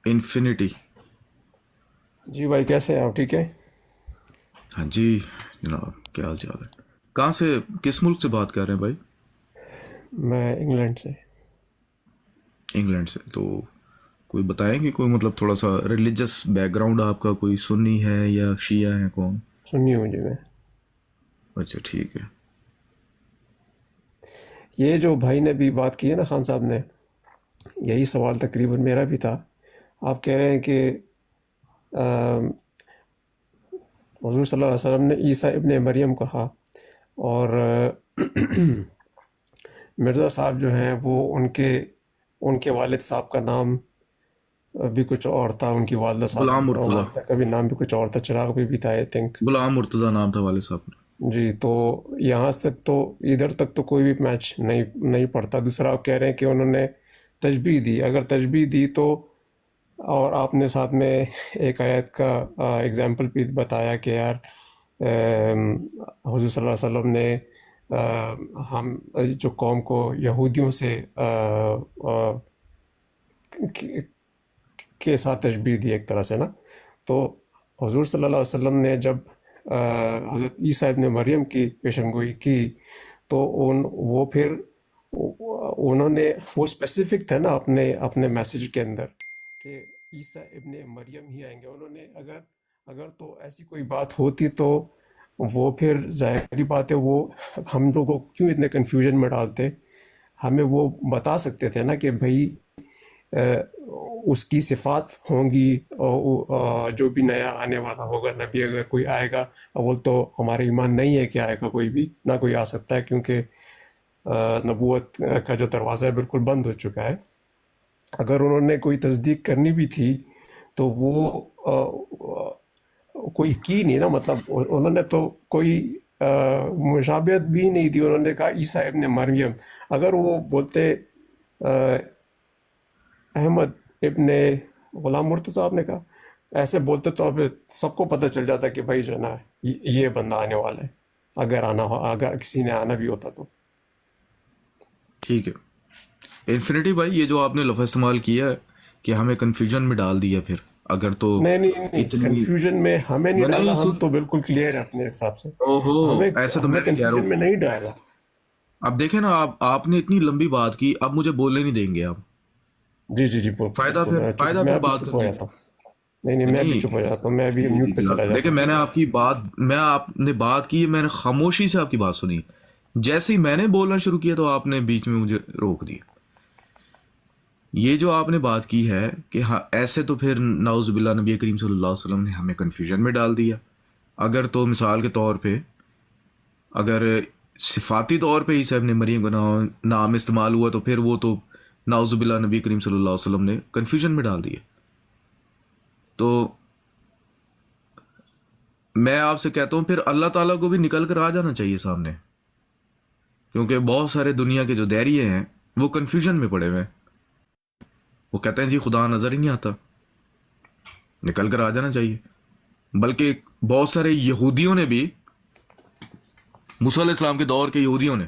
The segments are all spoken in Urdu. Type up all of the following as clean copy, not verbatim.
انفینٹی. جی بھائی، کیسے ہیں آپ؟ ٹھیک ہے؟ ہاں جی جناب، کیا حال چال ہے؟ کہاں سے، کس ملک سے بات کر رہے ہیں بھائی؟ میں انگلینڈ سے۔ انگلینڈ سے. تو کوئی بتائیں گے، کوئی مطلب تھوڑا سا ریلیجس بیک گراؤنڈ آپ کا، کوئی سنی ہے یا شیعہ ہے کون؟ سنی ہوں جی میں۔ اچھا ٹھیک ہے. یہ جو بھائی نے بھی بات کی ہے نا، خان صاحب نے، یہی سوال تقریباً میرا بھی تھا۔ آپ کہہ رہے ہیں کہ آم، حضور صلی اللہ علیہ وسلم نے عیسیٰ ابن مریم کہا، اور مرزا صاحب جو ہیں وہ ان کے والد صاحب کا نام بھی کچھ اور تھا، ان کی غلام مرتضیٰ. والدہ کا بھی نام بھی کچھ اور تھا، چراغ بھی تھا آئی تھنک۔ غلام مرتضیٰ نام تھا والد صاحب نے. جی، تو یہاں سے تو ادھر تک تو کوئی بھی میچ نہیں پڑتا۔ دوسرا آپ کہہ رہے ہیں کہ انہوں نے تشبیہ دی، اگر تشبیہ دی تو، اور آپ نے ساتھ میں ایک آیت کا اگزامپل بھی بتایا کہ یار حضور صلی اللہ علیہ وسلم نے ہم جو قوم کو یہودیوں سے کے ساتھ تشبیہ دی ایک طرح سے نا، تو حضور صلی اللہ علیہ وسلم نے جب حضرت عیسیٰ ابن مریم کی پیشن گوئی کی، تو وہ پھر انہوں نے وہ اسپیسیفک تھا نا اپنے میسیج کے اندر کہ عیسیٰ ابن مریم ہی آئیں گے۔ انہوں نے اگر تو ایسی کوئی بات ہوتی تو وہ پھر ظاہری بات ہے، وہ ہم لوگوں کو کیوں اتنے کنفیوژن میں ڈالتے؟ ہمیں وہ بتا سکتے تھے نا کہ بھائی اس کی صفات ہوں گی، اور جو بھی نیا آنے والا ہوگا نبی، اگر کوئی آئے گا، اول تو ہمارے ایمان نہیں ہے کہ آئے گا کوئی بھی، نہ کوئی آ سکتا ہے، کیونکہ نبوت کا جو دروازہ ہے بالکل بند ہو چکا ہے۔ اگر انہوں نے کوئی تصدیق کرنی بھی تھی تو وہ کوئی کی نہیں نا، مطلب انہوں نے تو کوئی مشابہت بھی نہیں دی۔ انہوں نے کہا عیسیٰ ابن مریم، اگر وہ بولتے احمد ابن غلام مرتضیٰ، آپ نے کہا ایسے بولتے تو اب سب کو پتہ چل جاتا کہ بھائی جو ہے نا یہ بندہ آنے والا ہے، اگر کسی نے آنا بھی ہوتا تو۔ ٹھیک ہے. انفینٹی بھائی، یہ جو آپ نے لفظ استعمال کیا ہے کہ ہمیں کنفیوژن میں ڈال دیا، پھر اگر تو نہیں نہیں نہیں، اتنی، کنفیوژن میں ہمیں نہیں میں نہیں ڈالا، ہم سن. تو بالکل کلیئر ہے اپنے حساب سے۔ اوہو، ہمیں ایسا تو ہمیں میں نہیں کہہ رہا کنفیوژن ہوں. میں نہیں ڈالا۔ اب دیکھیں نا، آپ نے اتنی لمبی بات کی، اب مجھے بولنے نہیں دیں گے آپ. جی جی جی، فائدہ بالکل، پھر فائدہ میں پھر بھی بات چپ ہو کرنے جاتا کا. ہوں۔ نہیں نہیں، میں بھی چپ نہیں ہو جاتا ہوں، میں بھی جی میوٹ پہ چلا جناب، جاتا دیکھیں ہوں۔ میں نے آپ کی بات، آپ نے بات کی، میں نے خاموشی سے آپ کی بات سنی. جیسے ہی میں نے بولنا شروع کیا تو آپ نے بیچ میں مجھے روک دیا. یہ جو آپ نے بات کی ہے کہ ہاں ایسے تو پھر نعوذ باللہ نبی کریم صلی اللہ علیہ وسلم نے ہمیں کنفیوژن میں ڈال دیا. اگر تو مثال کے طور پہ، اگر صفاتی طور پہ عیسیٰ ابن مریم کا نام استعمال ہوا تو پھر وہ تو نعوذ باللہ نبی کریم صلی اللہ علیہ وسلم نے کنفیوژن میں ڈال دیا. تو میں آپ سے کہتا ہوں پھر اللہ تعالیٰ کو بھی نکل کر آ جانا چاہیے سامنے، کیونکہ بہت سارے دنیا کے جو داعیے ہیں وہ کنفیوژن میں پڑے ہوئے ہیں. وہ کہتے ہیں جی خدا نظر ہی نہیں آتا. نکل کر آ جانا چاہیے. بلکہ بہت سارے یہودیوں نے بھی، موسیٰ علیہ السلام کے دور کے یہودیوں نے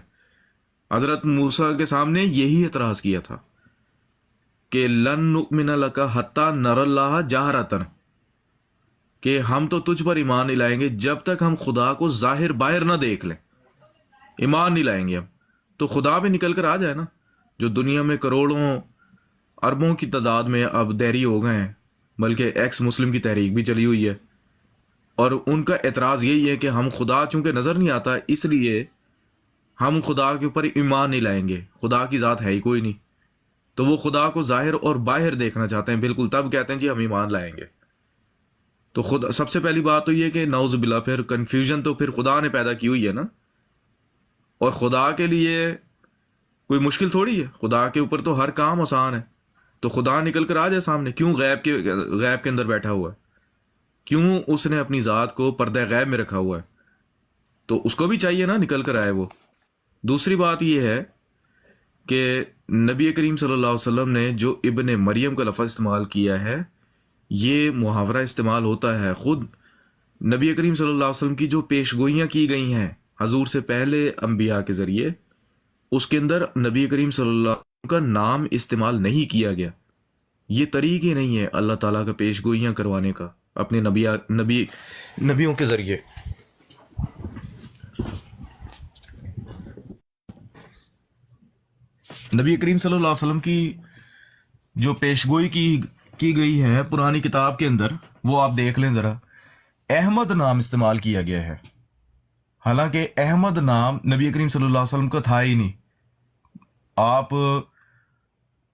حضرت موسیٰ کے سامنے یہی اعتراض کیا تھا کہ لن نؤمن لک حتی نر اللہ جہرۃ، کہ ہم تو تجھ پر ایمان نہیں لائیں گے جب تک ہم خدا کو ظاہر باہر نہ دیکھ لیں. ایمان نہیں لائیں گے ہم. تو خدا بھی نکل کر آ جائے نا. جو دنیا میں کروڑوں اربوں کی تعداد میں اب دہری ہو گئے ہیں، بلکہ ایکس مسلم کی تحریک بھی چلی ہوئی ہے، اور ان کا اعتراض یہی ہے کہ ہم خدا چونکہ نظر نہیں آتا اس لیے ہم خدا کے اوپر ایمان نہیں لائیں گے، خدا کی ذات ہے ہی کوئی نہیں. تو وہ خدا کو ظاہر اور باہر دیکھنا چاہتے ہیں، بالکل تب کہتے ہیں جی ہم ایمان لائیں گے. تو خود سب سے پہلی بات تو یہ کہ نعوذ باللہ پھر کنفیوژن تو پھر خدا نے پیدا کی ہوئی ہے نا. اور خدا کے لیے کوئی مشکل تھوڑی ہے، خدا کے اوپر تو ہر کام آسان ہے. تو خدا نکل کر آ جائے سامنے. کیوں غیب کے اندر بیٹھا ہوا ہے؟ کیوں اس نے اپنی ذات کو پردہ غیب میں رکھا ہوا ہے؟ تو اس کو بھی چاہیے نا نکل کر آئے وہ. دوسری بات یہ ہے کہ نبی کریم صلی اللہ علیہ وسلم نے جو ابن مریم کا لفظ استعمال کیا ہے، یہ محاورہ استعمال ہوتا ہے. خود نبی کریم صلی اللہ علیہ وسلم کی جو پیشگوئیاں کی گئی ہیں حضور سے پہلے انبیاء کے ذریعے، اس کے اندر نبی کریم صلی اللہ علیہ وسلم کا نام استعمال نہیں کیا گیا. یہ طریق ہی نہیں ہے اللہ تعالیٰ کا پیش گوئیاں کروانے کا اپنے نبیوں کے ذریعے. نبی کریم صلی اللہ علیہ وسلم کی جو پیشگوئی کی گئی ہے پرانی کتاب کے اندر، وہ آپ دیکھ لیں ذرا. احمد نام استعمال کیا گیا ہے، حالانکہ احمد نام نبی کریم صلی اللہ علیہ وسلم کا تھا ہی نہیں. آپ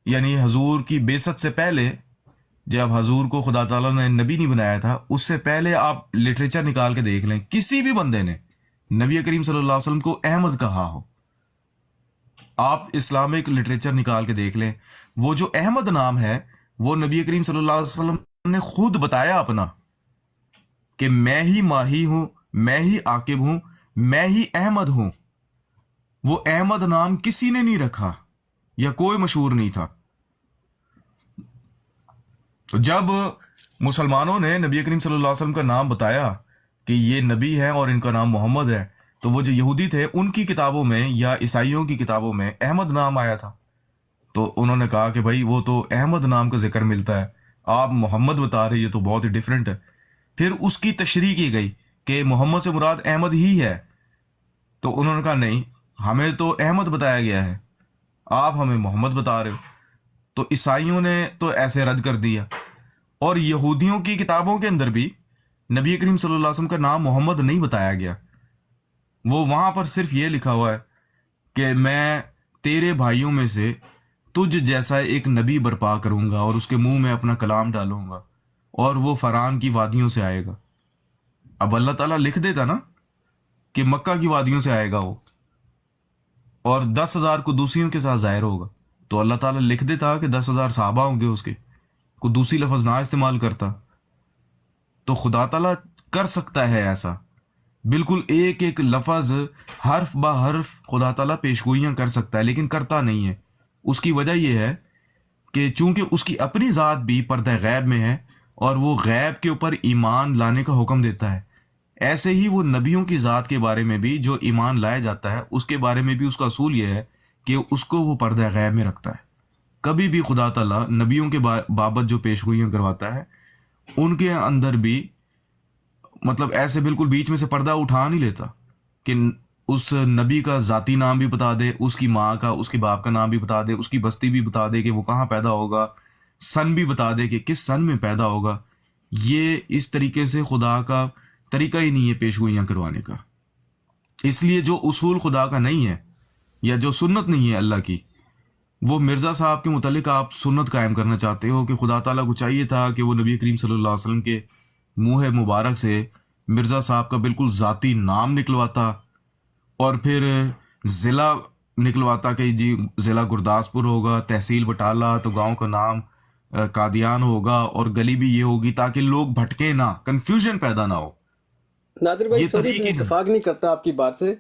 یعنی حضور کی بعثت سے پہلے، جب حضور کو خدا تعالیٰ نے نبی نہیں بنایا تھا، اس سے پہلے آپ لٹریچر نکال کے دیکھ لیں، کسی بھی بندے نے نبی کریم صلی اللہ علیہ وسلم کو احمد کہا ہو. آپ اسلامک لٹریچر نکال کے دیکھ لیں، وہ جو احمد نام ہے وہ نبی کریم صلی اللہ علیہ وسلم نے خود بتایا اپنا کہ میں ہی ماہی ہوں، میں ہی عاقب ہوں، میں ہی احمد ہوں. وہ احمد نام کسی نے نہیں رکھا یا کوئی مشہور نہیں تھا. تو جب مسلمانوں نے نبی کریم صلی اللہ علیہ وسلم کا نام بتایا کہ یہ نبی ہے اور ان کا نام محمد ہے، تو وہ جو یہودی تھے ان کی کتابوں میں یا عیسائیوں کی کتابوں میں احمد نام آیا تھا. تو انہوں نے کہا کہ بھائی وہ تو احمد نام کا ذکر ملتا ہے، آپ محمد بتا رہے، یہ تو بہت ہی ڈیفرنٹ ہے. پھر اس کی تشریح کی گئی کہ محمد سے مراد احمد ہی ہے. تو انہوں نے کہا نہیں، ہمیں تو احمد بتایا گیا ہے، آپ ہمیں محمد بتا رہے ہو. تو عیسائیوں نے تو ایسے رد کر دیا. اور یہودیوں کی کتابوں کے اندر بھی نبی کریم صلی اللہ علیہ وسلم کا نام محمد نہیں بتایا گیا. وہ وہاں پر صرف یہ لکھا ہوا ہے کہ میں تیرے بھائیوں میں سے تجھ جیسا ایک نبی برپا کروں گا اور اس کے منہ میں اپنا کلام ڈالوں گا اور وہ فران کی وادیوں سے آئے گا. اب اللہ تعالیٰ لکھ دیتا نا کہ مکہ کی وادیوں سے آئے گا وہ، اور 10,000 قدوسیوں کے ساتھ ظاہر ہوگا، تو اللہ تعالیٰ لکھ دیتا کہ 10,000 صحابہ ہوں گے اس کے، قدوسی لفظ نہ استعمال کرتا. تو خدا تعالیٰ کر سکتا ہے ایسا، بالکل ایک ایک لفظ حرف با حرف خدا تعالیٰ پیشگوئیاں کر سکتا ہے، لیکن کرتا نہیں ہے. اس کی وجہ یہ ہے کہ چونکہ اس کی اپنی ذات بھی پردہ غیب میں ہے اور وہ غیب کے اوپر ایمان لانے کا حکم دیتا ہے، ایسے ہی وہ نبیوں کی ذات کے بارے میں بھی جو ایمان لایا جاتا ہے اس کے بارے میں بھی اس کا اصول یہ ہے کہ اس کو وہ پردہ غیب میں رکھتا ہے. کبھی بھی خدا تعالیٰ نبیوں کے بابت جو پیشگوئیاں کرواتا ہے ان کے اندر بھی مطلب ایسے بالکل بیچ میں سے پردہ اٹھا نہیں لیتا کہ اس نبی کا ذاتی نام بھی بتا دے، اس کی ماں کا، اس کے باپ کا نام بھی بتا دے، اس کی بستی بھی بتا دے کہ وہ کہاں پیدا ہوگا، سن بھی بتا دے کہ کس سن میں پیدا ہوگا. یہ اس طریقے سے خدا کا طریقہ ہی نہیں ہے پیشگوئیاں کروانے کا. اس لیے جو اصول خدا کا نہیں ہے یا جو سنت نہیں ہے اللہ کی، وہ مرزا صاحب کے متعلق آپ سنت قائم کرنا چاہتے ہو کہ خدا تعالیٰ کو چاہیے تھا کہ وہ نبی کریم صلی اللہ علیہ وسلم کے منہ مبارک سے مرزا صاحب کا بالکل ذاتی نام نکلواتا اور پھر ضلع نکلواتا کہ جی ضلع گرداسپور ہوگا، تحصیل بٹالہ، تو گاؤں کا نام قادیان ہوگا اور گلی بھی یہ ہوگی تاکہ لوگ بھٹکے نہ، کنفیوژن پیدا نہ ہو. نادر بھائی یہ سوری طریقے میں نہیں. اتفاق نہیں کرتا آپ کی بات سے.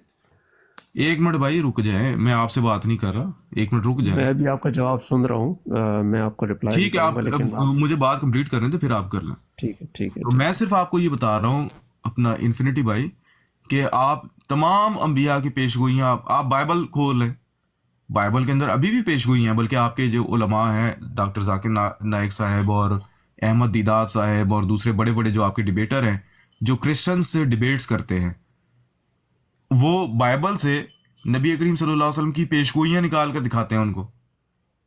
ایک منٹ بھائی رک جائیں، میں آپ سے بات نہیں کر رہا، ایک منٹ رک جائیں. میں بھی آپ کا جواب سن رہا ہوں، میں آپ کو رپلائی ٹھیک ہے، کروں آپ گا، لیکن مجھے بات کمپلیٹ کر رہے ہیں تو پھر آپ کر لیں. ٹھیک ہے ٹھیک ہے تو میں صرف آپ کو یہ بتا رہا ہوں اپنا انفینٹی بھائی کہ آپ تمام انبیاء کی پیشگوئیاں آپ بائبل کھول لیں، بائبل کے اندر ابھی بھی پیشگوئیاں ہیں، بلکہ آپ کے جو علماء ہیں ڈاکٹر ذاکر نائک صاحب اور احمد دیدات صاحب اور دوسرے بڑے بڑے جو آپ کے ڈیبیٹر ہیں جو کرسچن سے ڈیبیٹس کرتے ہیں، وہ بائبل سے نبی کریم صلی اللہ علیہ وسلم کی پیشگوئیاں نکال کر دکھاتے ہیں ان کو،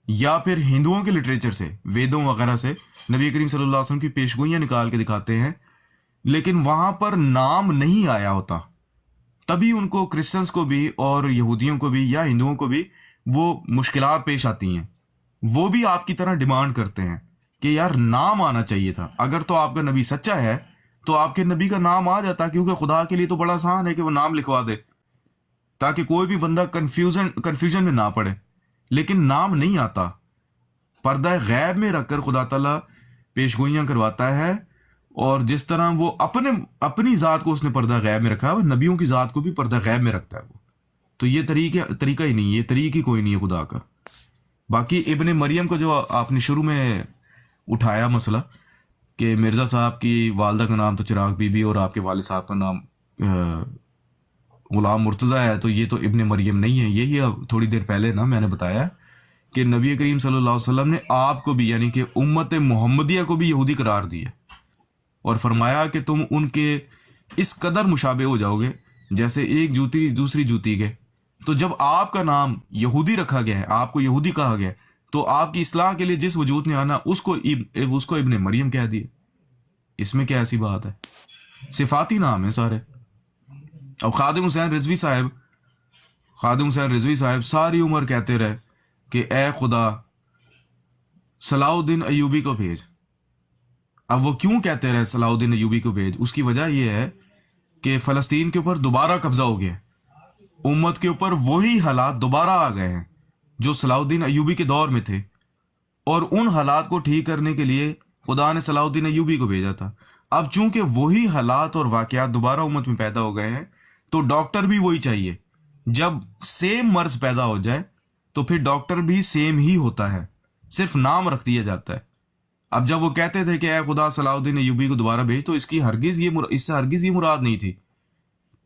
یا پھر ہندوؤں کے لٹریچر سے، ویدوں وغیرہ سے نبی کریم صلی اللہ علیہ وسلم کی پیشگوئیاں نکال کے دکھاتے ہیں، لیکن وہاں پر نام نہیں آیا ہوتا. تبھی ان کو کرسچنس کو بھی اور یہودیوں کو بھی یا ہندوؤں کو بھی وہ مشکلات پیش آتی ہیں. وہ بھی آپ کی طرح ڈیمانڈ کرتے ہیں کہ یار نام آنا چاہیے تھا. اگر تو آپ کا نبی سچا ہے تو آپ کے نبی کا نام آ جاتا، کیونکہ خدا کے لیے تو بڑا آسان ہے کہ وہ نام لکھوا دے تاکہ کوئی بھی بندہ کنفیوژن میں نہ پڑے. لیکن نام نہیں آتا، پردہ غیب میں رکھ کر خدا تعالیٰ پیشگوئیاں کرواتا ہے، اور جس طرح وہ اپنی ذات کو اس نے پردہ غیب میں رکھا ہے، وہ نبیوں کی ذات کو بھی پردہ غیب میں رکھتا ہے وہ. تو یہ طریقہ ہی نہیں، یہ طریقہ ہی کوئی نہیں ہے خدا کا. باقی ابن مریم کو جو آپ نے شروع میں اٹھایا مسئلہ کہ مرزا صاحب کی والدہ کا نام تو چراغ بی بی اور آپ کے والد صاحب کا نام غلام مرتضیٰ ہے، تو یہ تو ابن مریم نہیں ہے. یہی اب تھوڑی دیر پہلے نا میں نے بتایا کہ نبی کریم صلی اللہ علیہ وسلم نے آپ کو بھی یعنی کہ امت محمدیہ کو بھی یہودی قرار دیا اور فرمایا کہ تم ان کے اس قدر مشابہ ہو جاؤ گے جیسے ایک جوتی دوسری جوتی کے. تو جب آپ کا نام یہودی رکھا گیا ہے, آپ کو یہودی کہا گیا ہے, تو آپ کی اصلاح کے لیے جس وجود نے آنا اس کو ابن مریم کہہ دیا. اس میں کیا ایسی بات ہے؟ صفاتی نام ہے سارے. اب خادم حسین رضوی صاحب ساری عمر کہتے رہے کہ اے خدا صلاح الدین ایوبی کو بھیج. اب وہ کیوں کہتے رہے صلاح الدین ایوبی کو بھیج؟ اس کی وجہ یہ ہے کہ فلسطین کے اوپر دوبارہ قبضہ ہو گیا, امت کے اوپر وہی حالات دوبارہ آ گئے ہیں جو صلاح الدین ایوبی کے دور میں تھے, اور ان حالات کو ٹھیک کرنے کے لیے خدا نے صلاح الدین ایوبی کو بھیجا تھا. اب چونکہ وہی حالات اور واقعات دوبارہ امت میں پیدا ہو گئے ہیں تو ڈاکٹر بھی وہی چاہیے. جب سیم مرض پیدا ہو جائے تو پھر ڈاکٹر بھی سیم ہی ہوتا ہے, صرف نام رکھ دیا جاتا ہے. اب جب وہ کہتے تھے کہ اے خدا صلاح الدین ایوبی کو دوبارہ بھیج, تو اس سے ہرگز یہ مراد نہیں تھی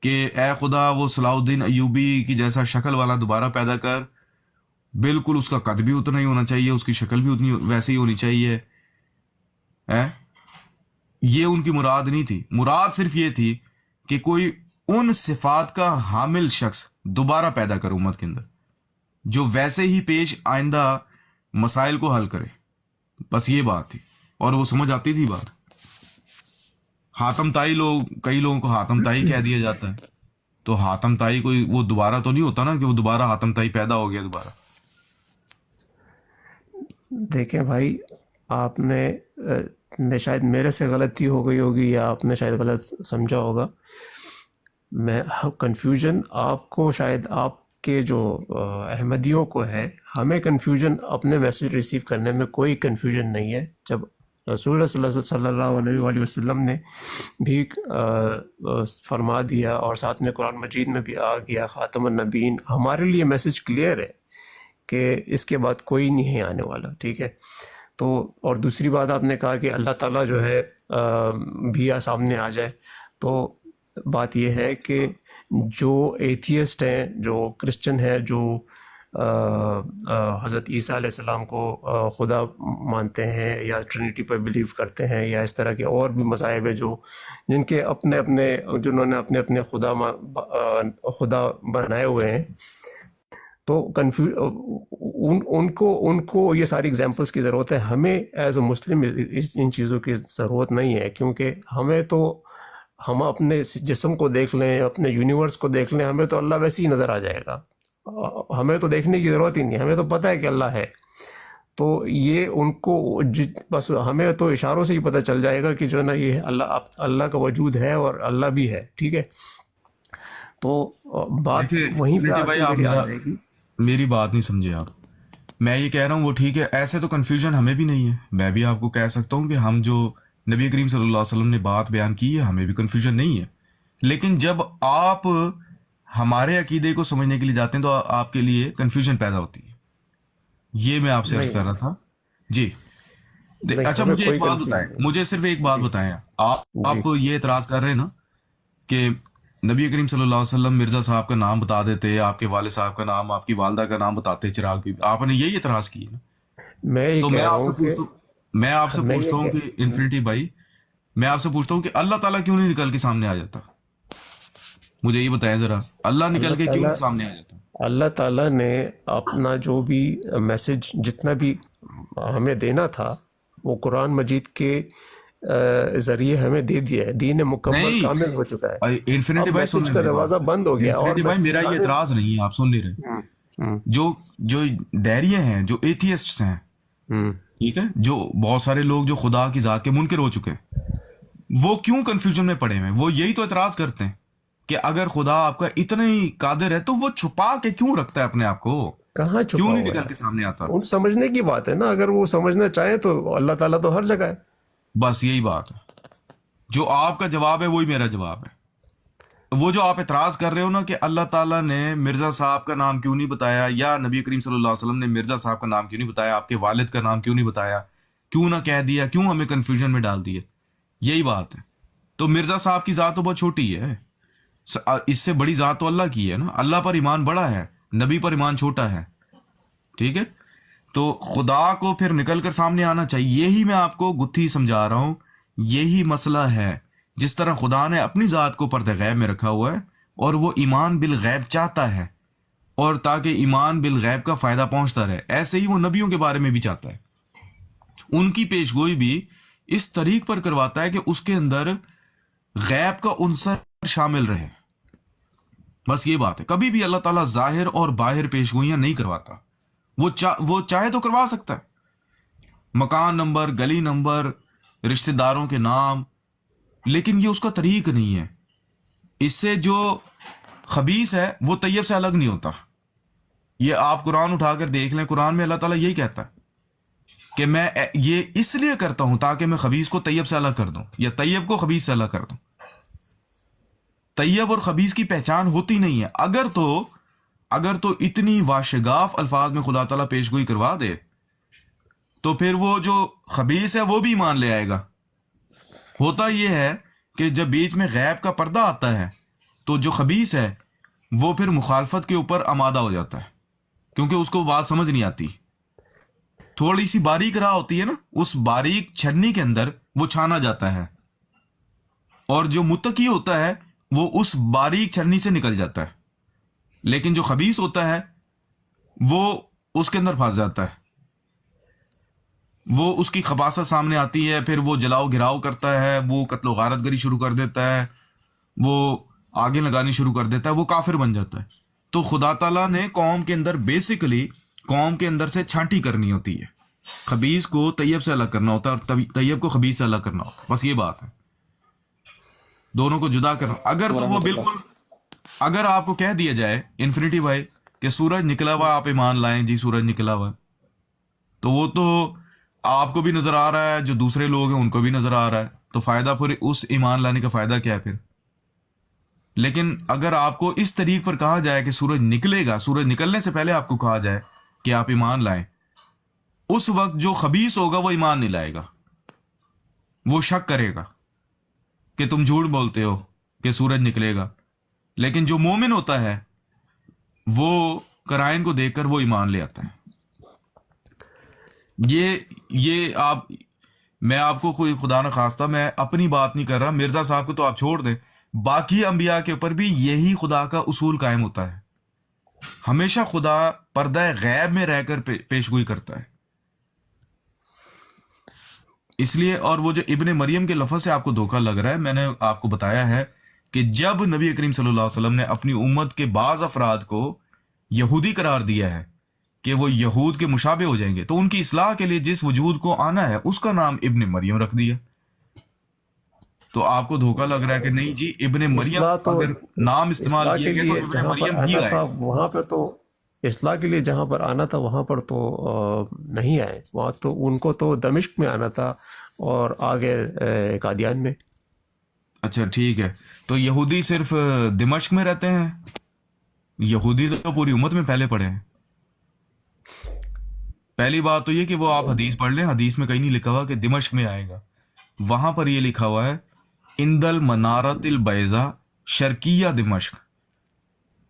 کہ اے خدا وہ صلاح الدین ایوبی کی جیسا شکل والا دوبارہ پیدا کر, بالکل اس کا قد بھی اتنا ہی ہونا چاہیے, اس کی شکل بھی اتنی ویسے ہی ہونی چاہیے. یہ ان کی مراد نہیں تھی. مراد صرف یہ تھی کہ کوئی ان صفات کا حامل شخص دوبارہ پیدا کر امت کے اندر, جو ویسے ہی پیش آئندہ مسائل کو حل کرے. بس یہ بات تھی, اور وہ سمجھ آتی تھی بات. حاتم تائی کئی لوگوں کو حاتم تائی کہہ دیا جاتا ہے, تو حاتم تائی کوئی وہ دوبارہ تو نہیں ہوتا نا کہ وہ دوبارہ حاتم تائی پیدا ہو گیا دوبارہ. دیکھیں بھائی, آپ نے شاید میرے سے غلطی ہو گئی ہوگی یا آپ نے شاید غلط سمجھا ہوگا. میں کنفیوژن آپ کو شاید آپ کے جو احمدیوں کو ہے, ہمیں کنفیوژن اپنے میسیج ریسیو کرنے میں کوئی کنفیوژن نہیں ہے. جب رسول اللہ صلی اللہ علیہ وآلہ وسلم نے بھی فرما دیا اور ساتھ میں قرآن مجید میں بھی آ گیا خاتم النبیین, ہمارے لیے میسیج کلیئر ہے کہ اس کے بعد کوئی نہیں ہے آنے والا, ٹھیک ہے. تو اور دوسری بات آپ نے کہا کہ اللہ تعالیٰ جو ہے بھی سامنے آ جائے, تو بات یہ ہے کہ جو ایتھیسٹ ہیں, جو کرسچن ہیں, جو حضرت عیسیٰ علیہ السلام کو خدا مانتے ہیں یا ٹرینٹی پر بلیو کرتے ہیں, یا اس طرح کے اور بھی مذاہب ہیں جن کے جنہوں نے اپنے خدا بنائے ہوئے ہیں, تو ان کو یہ ساری اگزامپلس کی ضرورت ہے. ہمیں ایز اے مسلم ان چیزوں کی ضرورت نہیں ہے, کیونکہ ہم اپنے جسم کو دیکھ لیں, اپنے یونیورس کو دیکھ لیں, ہمیں تو اللہ ویسے ہی نظر آ جائے گا. ہمیں تو دیکھنے کی ضرورت ہی نہیں, ہمیں تو پتہ ہے کہ اللہ ہے. تو یہ ان کو بس ہمیں تو اشاروں سے ہی پتہ چل جائے گا کہ جو ہے نا یہ اللہ کا وجود ہے اور اللہ بھی ہے, ٹھیک ہے. تو بات وہیں پہ آ جائے گی. میری بات نہیں سمجھے آپ. میں یہ کہہ رہا ہوں وہ ٹھیک ہے, ایسے تو کنفیوژن ہمیں بھی نہیں ہے. میں بھی آپ کو کہہ سکتا ہوں کہ ہم جو نبی کریم صلی اللہ علیہ وسلم نے بات بیان کی ہے ہمیں بھی کنفیوژن نہیں ہے. لیکن جب آپ ہمارے عقیدے کو سمجھنے کے لیے جاتے ہیں تو آپ کے لیے کنفیوژن پیدا ہوتی ہے. یہ میں آپ سے عرض کر رہا تھا. جی اچھا, مجھے ایک بات بتائیں, مجھے صرف ایک بات بتائیں. آپ یہ اعتراض کر رہے ہیں نا کہ نبی کریم صلی اللہ علیہ وسلم مرزا صاحب کا نام بتا دیتے, آپ کے والد صاحب کا نام, آپ کی والدہ کا نام بتاتے, چراغ بھی, آپ نے یہی اعتراض کی نا. تو میں آپ سے پوچھتا ہوں کہ انفینٹی بھائی, میں آپ سے پوچھتا ہوں کہ اللہ تعالیٰ کیوں نہیں نکل کے سامنے آ جاتا؟ مجھے یہ بتائیں ذرا, اللہ نکل کے کیوں سامنے آ جاتا؟ اللہ تعالیٰ نے اپنا جو بھی میسج جتنا بھی ہمیں دینا تھا وہ قرآن مجید کے ذریعے ہمیں دے دیا ہے. دین مکمل کامل ہو چکا ہے. انفینٹی بھائی میسج کا دروازہ بند ہو گیا. انفینٹی بھائی میرا یہ اعتراض نہیں ہے, آپ سن نہیں رہے. جو دہریے ہیں, جو ایتھیسٹس ہیں, ٹھیک ہے, جو بہت سارے لوگ جو خدا کی ذات کے منکر ہو چکے ہیں, وہ کیوں کنفیوژن میں پڑے ہوئے ہیں؟ وہ یہی تو اعتراض کرتے ہیں کہ اگر خدا آپ کا اتنا ہی قادر ہے تو وہ چھپا کے کیوں رکھتا ہے اپنے آپ کو؟ کہاں چھپا کیوں نہیں نکل کے سامنے آتا؟ ان سمجھنے کی بات ہے نا. اگر وہ سمجھنا چاہیں تو اللہ تعالیٰ تو ہر جگہ ہے. بس یہی بات ہے. جو آپ کا جواب ہے وہی میرا جواب ہے. وہ جو آپ اعتراض کر رہے ہو نا کہ اللہ تعالیٰ نے مرزا صاحب کا نام کیوں نہیں بتایا, یا نبی کریم صلی اللہ علیہ وسلم نے مرزا صاحب کا نام کیوں نہیں بتایا, آپ کے والد کا نام کیوں نہیں بتایا, کیوں نہ کہہ دیا, کیوں ہمیں کنفیوژن میں ڈال دیا, یہی بات ہے. تو مرزا صاحب کی ذات تو بہت چھوٹی ہے, اس سے بڑی ذات تو اللہ کی ہے نا. اللہ پر ایمان بڑا ہے, نبی پر ایمان چھوٹا ہے, ٹھیک ہے. تو خدا کو پھر نکل کر سامنے آنا چاہیے. یہی میں آپ کو گتھی سمجھا رہا ہوں. یہی مسئلہ ہے. جس طرح خدا نے اپنی ذات کو پردہ غیب میں رکھا ہوا ہے اور وہ ایمان بالغیب چاہتا ہے، اور تاکہ ایمان بالغیب کا فائدہ پہنچتا رہے، ایسے ہی وہ نبیوں کے بارے میں بھی چاہتا ہے. ان کی پیشگوئی بھی اس طریق پر کرواتا ہے کہ اس کے اندر غیب کا عنصر شامل رہے. بس یہ بات ہے. کبھی بھی اللہ تعالیٰ ظاہر اور باہر پیشگوئیاں نہیں کرواتا. وہ چاہے تو کروا سکتا ہے، مکان نمبر، گلی نمبر، رشتہ داروں کے نام، لیکن یہ اس کا طریق نہیں ہے. اس سے جو خبیث ہے وہ طیب سے الگ نہیں ہوتا. یہ آپ قرآن اٹھا کر دیکھ لیں، قرآن میں اللہ تعالیٰ یہی کہتا ہے کہ میں یہ اس لیے کرتا ہوں تاکہ میں خبیث کو طیب سے الگ کر دوں، یا طیب کو خبیث سے الگ کر دوں. طیب اور خبیث کی پہچان ہوتی نہیں ہے. اگر تو اتنی واشگاف الفاظ میں خدا تعالیٰ پیشگوئی کروا دے تو پھر وہ جو خبیث ہے وہ بھی ایمان لے آئے گا. ہوتا یہ ہے کہ جب بیچ میں غیب کا پردہ آتا ہے تو جو خبیث ہے وہ پھر مخالفت کے اوپر آمادہ ہو جاتا ہے، کیونکہ اس کو بات سمجھ نہیں آتی. تھوڑی سی باریک راہ ہوتی ہے نا، اس باریک چھنی کے اندر وہ چھانا جاتا ہے، اور جو متقی ہوتا ہے وہ اس باریک چھنی سے نکل جاتا ہے. لیکن جو خبیث ہوتا ہے وہ اس کے اندر پھنس جاتا ہے. وہ اس کی خباثت سامنے آتی ہے، پھر وہ جلاؤ گھراؤ کرتا ہے، وہ قتل و غارت گری شروع کر دیتا ہے، وہ آگے لگانی شروع کر دیتا ہے، وہ کافر بن جاتا ہے. تو خدا تعالیٰ نے قوم کے اندر بیسیکلی قوم کے اندر سے چھانٹی کرنی ہوتی ہے. خبیث کو طیب سے الگ کرنا ہوتا ہے اور طیب کو خبیث سے الگ کرنا ہوتا ہے. بس یہ بات ہے، دونوں کو جدا کرنا. اگر تو وہ بالکل، اگر آپ کو کہہ دیا جائے انفینٹی بھائی کہ سورج نکلا ہوا، آپ ایمان لائیں جی سورج نکلا ہوا، تو وہ تو آپ کو بھی نظر آ رہا ہے، جو دوسرے لوگ ہیں ان کو بھی نظر آ رہا ہے، تو فائدہ پھر اس ایمان لانے کا فائدہ کیا ہے پھر؟ لیکن اگر آپ کو اس طریق پر کہا جائے کہ سورج نکلے گا، سورج نکلنے سے پہلے آپ کو کہا جائے کہ آپ ایمان لائیں، اس وقت جو خبیث ہوگا وہ ایمان نہیں لائے گا، وہ شک کرے گا کہ تم جھوٹ بولتے ہو کہ سورج نکلے گا. لیکن جو مومن ہوتا ہے وہ قرائن کو دیکھ کر وہ ایمان لے آتا ہے. میں آپ کو کوئی خدا نہ خواستہ میں اپنی بات نہیں کر رہا، مرزا صاحب کو تو آپ چھوڑ دیں، باقی انبیاء کے اوپر بھی یہی خدا کا اصول قائم ہوتا ہے. ہمیشہ خدا پردہ غیب میں رہ کر پیشگوئی کرتا ہے. اس لیے، اور وہ جو ابن مریم کے لفظ سے آپ کو دھوکہ لگ رہا ہے، میں نے آپ کو بتایا ہے کہ جب نبی کریم صلی اللہ علیہ وسلم نے اپنی امت کے بعض افراد کو یہودی قرار دیا ہے کہ وہ یہود کے مشابہ ہو جائیں گے، تو ان کی اصلاح کے لیے جس وجود کو آنا ہے اس کا نام ابن مریم رکھ دیا. تو آپ کو دھوکہ لگ رہا ہے کہ نہیں جی ابن مریم اگر نام استعمال کیا گیا تو ابن مریم ہی آئے. وہاں پہ تو اصلاح کے لیے جہاں پر آنا تھا وہاں پر تو نہیں آئے. وہاں تو ان کو تو دمشق میں آنا تھا اور آگے قادیان میں. اچھا ٹھیک ہے، تو یہودی صرف دمشق میں رہتے ہیں؟ یہودی تو پوری امت میں پہلے پڑے ہیں. پہلی بات تو یہ کہ وہ آپ حدیث پڑھ لیں، حدیث میں کہیں نہیں لکھا ہوا کہ دمشق میں آئے گا. وہاں پر یہ لکھا ہوا ہے اند المنارۃ البیضاء شرقیہ دمشق،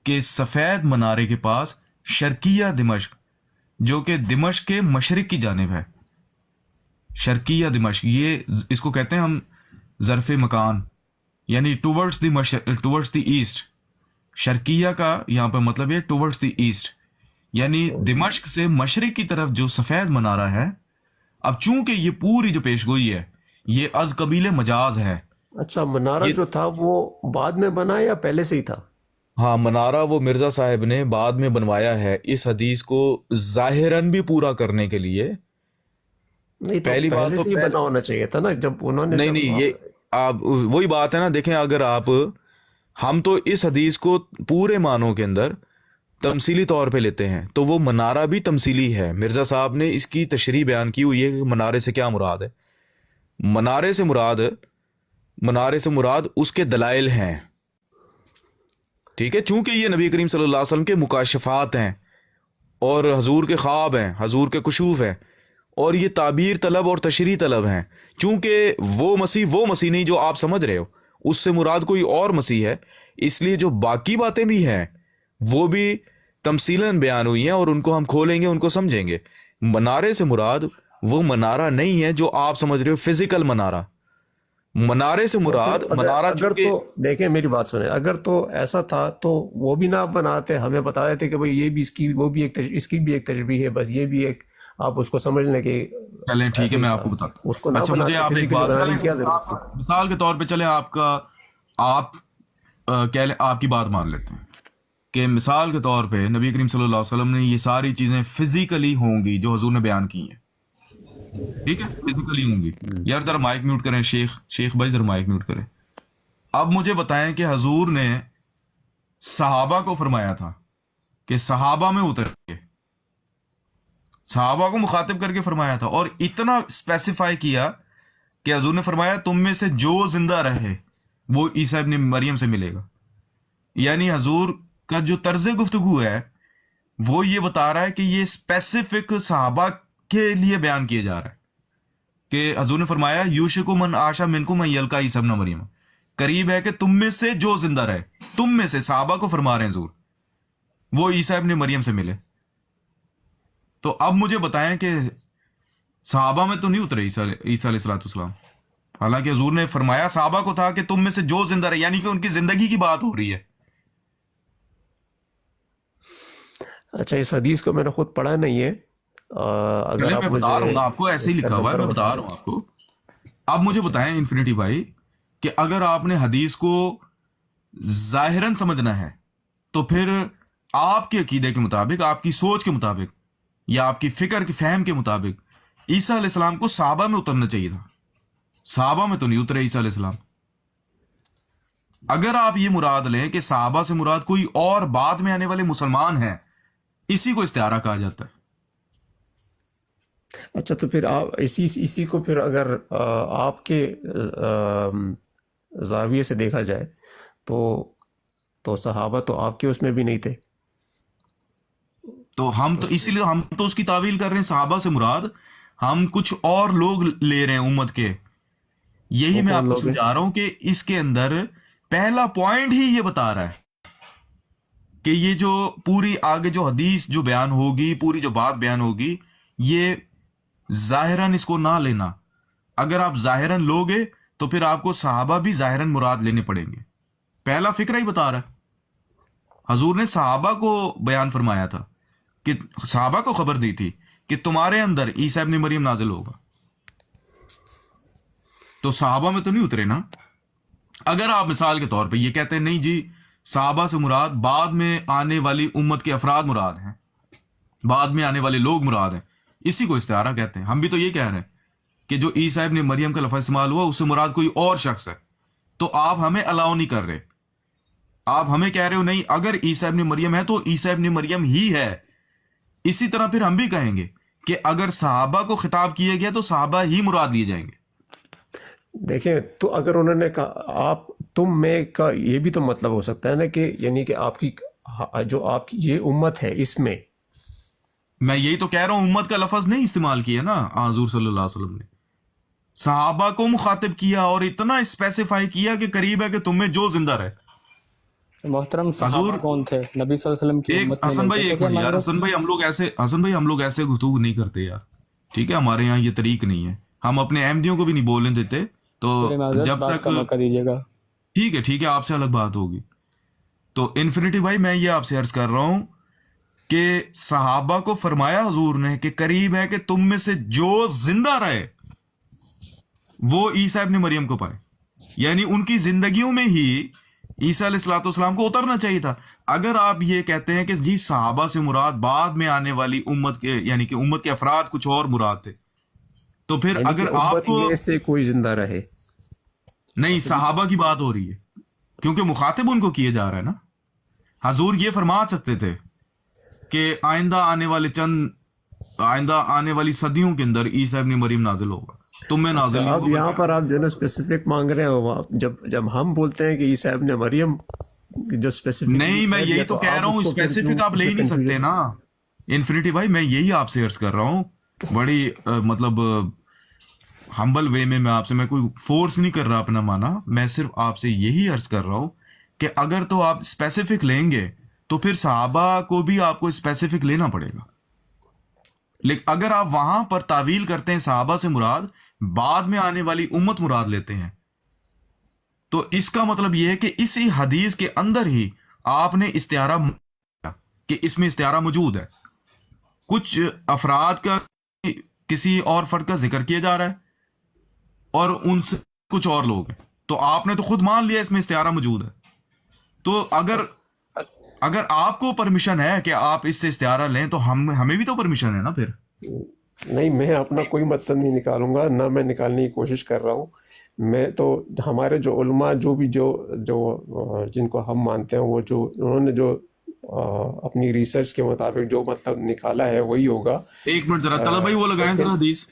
کہ سفید منارے کے پاس شرقیہ دمشق، جو کہ دمشق کے مشرق کی جانب ہے. شرقیہ دمشق، یہ اس کو کہتے ہیں ہم ظرف مکان، یعنی ٹورڈز دی ایسٹ. شرقیہ کا یہاں پہ مطلب ہے ٹورڈز دی ایسٹ، یعنی دمشق سے مشرق کی طرف جو سفید منارہ ہے. اب چونکہ یہ پوری جو پیشگوئی ہے یہ از قبیل مجاز ہے. اچھا، منارہ جو تھا وہ بعد میں بنا یا پہلے سے ہی تھا؟ ہاں، منارہ وہ مرزا صاحب نے بعد میں بنوایا ہے اس حدیث کو ظاہراً بھی پورا کرنے کے لیے. نہیں تو پہلی بات پہلے تو سے ہی بنا ہونا چاہیے تھا نا جب انہوں نے. نہیں، یہ آپ وہی بات ہے نا. دیکھیں، اگر ہم تو اس حدیث کو پورے معنوں کے اندر تمثیلی طور پہ لیتے ہیں تو وہ منارہ بھی تمثیلی ہے. مرزا صاحب نے اس کی تشریح بیان کی ہوئی ہے کہ منارے سے کیا مراد ہے. منارے سے مراد اس کے دلائل ہیں، ٹھیک ہے، چونکہ یہ نبی کریم صلی اللہ علیہ وسلم کے مکاشفات ہیں اور حضور کے خواب ہیں، حضور کے کشوف ہیں، اور یہ تعبیر طلب اور تشریح طلب ہیں. چونکہ وہ مسیح نہیں جو آپ سمجھ رہے ہو، اس سے مراد کوئی اور مسیح ہے. اس لیے جو باقی باتیں بھی ہیں وہ بھی تمثیلاً بیان ہوئی ہیں اور ان کو ہم کھولیں گے، ان کو سمجھیں گے. منارے سے مراد وہ منارہ نہیں ہے جو آپ سمجھ رہے ہو فزیکل منارہ. منارے سے مراد منارہ اگر تو دیکھیں میری بات سنیں، اگر تو ایسا تھا تو وہ بھی نہ بناتے، ہمیں بتا دیتے کہ بھئی یہ بھی اس کی وہ بھی ایک اس کی بھی ایک تشبیہ ہے، بس یہ بھی ایک آپ اس کو سمجھ لیں کہ چلیں ٹھیک ہے میں آپ کو بتاتا ہوں. اس کو نہ اچھا مجھے آپ ایک بات بنانے کی کیا ضرورت ہے؟ مثال کے طور پہ چلیں آپ کہہ لیں آپ کی بات مان لیتے ہیں کہ مثال کے طور پہ نبی کریم صلی اللہ علیہ وسلم نے یہ ساری چیزیں فزیکلی ہوں گی جو حضور نے بیان کی ہیں، ٹھیک ہے، فزیکلی ہوں گی. یار ذرا مائک میوٹ کریں، شیخ بھائی ذرا مائک میوٹ کریں. اب مجھے بتائیں کہ حضور نے صحابہ کو فرمایا تھا کہ صحابہ میں اتر کے صحابہ کو مخاطب کر کے فرمایا تھا، اور اتنا اسپیسیفائی کیا کہ حضور نے فرمایا تم میں سے جو زندہ رہے وہ عیسیٰ ابن مریم سے ملے گا. یعنی حضور کا جو طرز گفتگو ہے وہ یہ بتا رہا ہے کہ یہ اسپیسیفک صحابہ کے لیے بیان کیا جا رہا ہے کہ حضور نے فرمایا یوشک من عاشا منکم ان یلقا عیسیٰ ابن مریم، قریب ہے کہ تم میں سے جو زندہ رہے، تم میں سے صحابہ کو فرما رہے ہیں حضور، وہ عیسیٰ ابن مریم سے ملے. تو اب مجھے بتائیں کہ صحابہ میں تو نہیں اترے عیسیٰ علیہ الصلوۃ والسلام، حالانکہ حضور نے فرمایا صحابہ کو تھا کہ تم میں سے جو زندہ رہے، یعنی کہ ان کی زندگی کی بات ہو رہی ہے. اچھا اس حدیث کو میں نے خود پڑھا نہیں ہے، اگر آپ میں بتا رہا ہوں نا آپ کو، ایسے ہی لکھا ہوا ہے، میں بتا رہا ہوں آپ کو. اب مجھے بتائیں انفینٹی بھائی کہ اگر آپ نے حدیث کو ظاہراً سمجھنا ہے تو پھر آپ کے عقیدے کے مطابق، آپ کی سوچ کے مطابق یا آپ کی فکر کی فہم کے مطابق عیسیٰ علیہ السلام کو صحابہ میں اترنا چاہیے تھا. صحابہ میں تو نہیں اترے عیسیٰ علیہ السلام. اگر آپ یہ مراد لیں کہ صحابہ سے مراد کوئی اور بعد میں آنے والے مسلمان ہیں، اسی کو استعارہ کہا جاتا ہے. اچھا تو پھر آپ اسی کو پھر اگر آپ کے زاویے سے دیکھا جائے تو صحابہ تو آپ کے اس میں بھی نہیں تھے. تو ہم تو اسی لیے ہم تو اس کی تعویل کر رہے ہیں صحابہ سے مراد ہم کچھ اور لوگ لے رہے ہیں امت کے. یہی میں آپ کو سمجھا رہا ہوں کہ اس کے اندر پہلا پوائنٹ ہی یہ بتا رہا ہے کہ یہ جو پوری آگے جو حدیث جو بیان ہوگی، پوری جو بات بیان ہوگی، یہ ظاہراً اس کو نہ لینا. اگر آپ ظاہراً لوگے تو پھر آپ کو صحابہ بھی ظاہراً مراد لینے پڑیں گے. پہلا فکرہ ہی بتا رہا ہے. حضور نے صحابہ کو بیان فرمایا تھا کہ صحابہ کو خبر دی تھی کہ تمہارے اندر عیسیٰ ابن مریم نازل ہوگا. تو صحابہ میں تو نہیں اترے نا. اگر آپ مثال کے طور پہ یہ کہتے ہیں نہیں جی صحابہ سے مراد بعد میں آنے والی امت کے افراد مراد ہیں، بعد میں آنے والے لوگ مراد ہیں، اسی کو استعارہ کہتے ہیں. ہم بھی تو یہ کہہ رہے ہیں کہ جو عیسیٰ ابن مریم کا لفظ استعمال ہوا اس سے مراد کوئی اور شخص ہے. تو آپ ہمیں الاؤ نہیں کر رہے، آپ ہمیں کہہ رہے ہو نہیں اگر عیسیٰ ابن مریم ہے تو عیسیٰ ابن مریم ہی ہے. اسی طرح پھر ہم بھی کہیں گے کہ اگر صحابہ کو خطاب کیا گیا تو صحابہ ہی مراد لیے جائیں گے. دیکھیں تو اگر انہوں نے کہا آپ تم میں کا، یہ بھی تو مطلب ہو سکتا ہے نا کہ یعنی کہ آپ کی جو آپ کی یہ امت ہے اس میں یہی تو کہہ رہا ہوں امت کا لفظ نہیں استعمال کیا نا حضور صلی اللہ علیہ وسلم نے، صحابہ کو مخاطب کیا اور اتنا اسپیسیفائی کیا کہ قریب ہے کہ تم میں جو زندہ رہے. محترم صحابہ کون تھے نبی صلی اللہ علیہ وسلم کی امت میں؟ حسن بھائی ایک منٹ یار، حسن بھائی ہم لوگ ایسے گفتگو نہیں کرتے یار، ٹھیک ہے، ہمارے یہاں یہ طریق نہیں ہے، ہم اپنے احمدیوں کو بھی نہیں بولنے دیتے. تو جب تک موقع دیجیے گا، ٹھیک ہے آپ سے الگ بات ہوگی. تو انفینٹی بھائی میں یہ آپ سے عرض کر رہا ہوں کہ صحابہ کو فرمایا حضور نے کہ قریب ہے کہ تم میں سے جو زندہ رہے وہ عیسیٰ ابن مریم کو پائے. یعنی ان کی زندگیوں میں ہی عیسیٰ علیہ الصلوۃ والسلام کو اترنا چاہیے تھا. اگر آپ یہ کہتے ہیں کہ جی صحابہ سے مراد بعد میں آنے والی امت کے، یعنی کہ امت کے افراد کچھ اور مراد تھے، تو پھر یعنی اگر آپ کو سے کوئی زندہ رہے نہیں، صحابہ کی بات ہو رہی ہے کیونکہ مخاطب ان کو کیے جا رہا ہے نا. حضور یہ فرما سکتے تھے کہ آئندہ آنے والی صدیوں کے اندر عیسیٰ ابن مریم نازل ہوگا، تم میں نازل نہیں اب ہوگا. یہاں پر آپ جو ہے نا اسپیسیفک مانگ رہے ہو، جب ہم بولتے ہیں کہ عیسیٰ ابن مریم جو اسپیسیفک نہیں، میں یہی تو کہہ رہا ہوں اسپیسیفک آپ لے ہی نہیں سکتے نا انفینٹی بھائی. میں یہی آپ سے عرض کر رہا ہوں بڑی مطلب ہمبل وے میں آپ سے، میں کوئی فورس نہیں کر رہا اپنا مانا، میں صرف آپ سے یہی عرض کر رہا ہوں کہ اگر تو آپ اسپیسیفک لیں گے تو پھر صحابہ کو بھی آپ کو اسپیسیفک لینا پڑے گا. لیکن اگر آپ وہاں پر تعویل کرتے ہیں صحابہ سے مراد بعد میں آنے والی امت مراد لیتے ہیں، تو اس کا مطلب یہ ہے کہ اسی حدیث کے اندر ہی آپ نے استعارہ کہ اس میں استعارہ موجود ہے، کچھ افراد کا کسی اور فرد کا ذکر کیا جا رہا ہے اور ان سے کچھ اور لوگ ہیں، تو آپ نے تو خود مان لیا اس میں استعارہ موجود ہے. تو اگر آپ کو پرمیشن ہے کہ آپ اس سے استعارہ لیں تو ہمیں بھی تو پرمیشن ہے نا پھر. نہیں، میں اپنا کوئی مطلب نہیں نکالوں گا، نہ میں نکالنے کی کوشش کر رہا ہوں. میں تو ہمارے جو علماء جو جن کو ہم مانتے ہیں، وہ جو انہوں نے جو اپنی ریسرچ کے مطابق جو مطلب نکالا ہے وہی ہوگا. ایک منٹ ذرا طلب بھائی وہ لگائیں ذرا حدیث،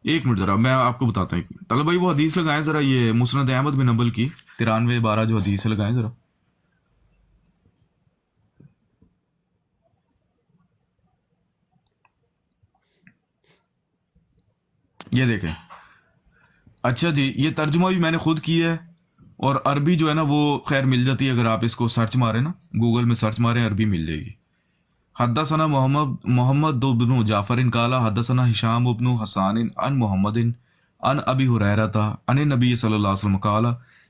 ایک منٹ ذرا میں آپ کو بتاتا ہوں. طلب بھائی وہ حدیث لگائیں ذرا، یہ مسند احمد بن حنبل کی 93-12 جو حدیث ہے لگائیں ذرا. یہ دیکھیں. اچھا جی، یہ ترجمہ بھی میں نے خود کیا ہے، اور عربی جو ہے نا وہ خیر مل جاتی ہے، اگر آپ اس کو سرچ ماریں نا، گوگل میں سرچ ماریں عربی مل جائے گی. حدثنا محمد بن جعفر قال حدثنا ہشام بن حسان عن محمد عن ابی ہریرہ عن النبی صلی اللہ علیہ وسلم قال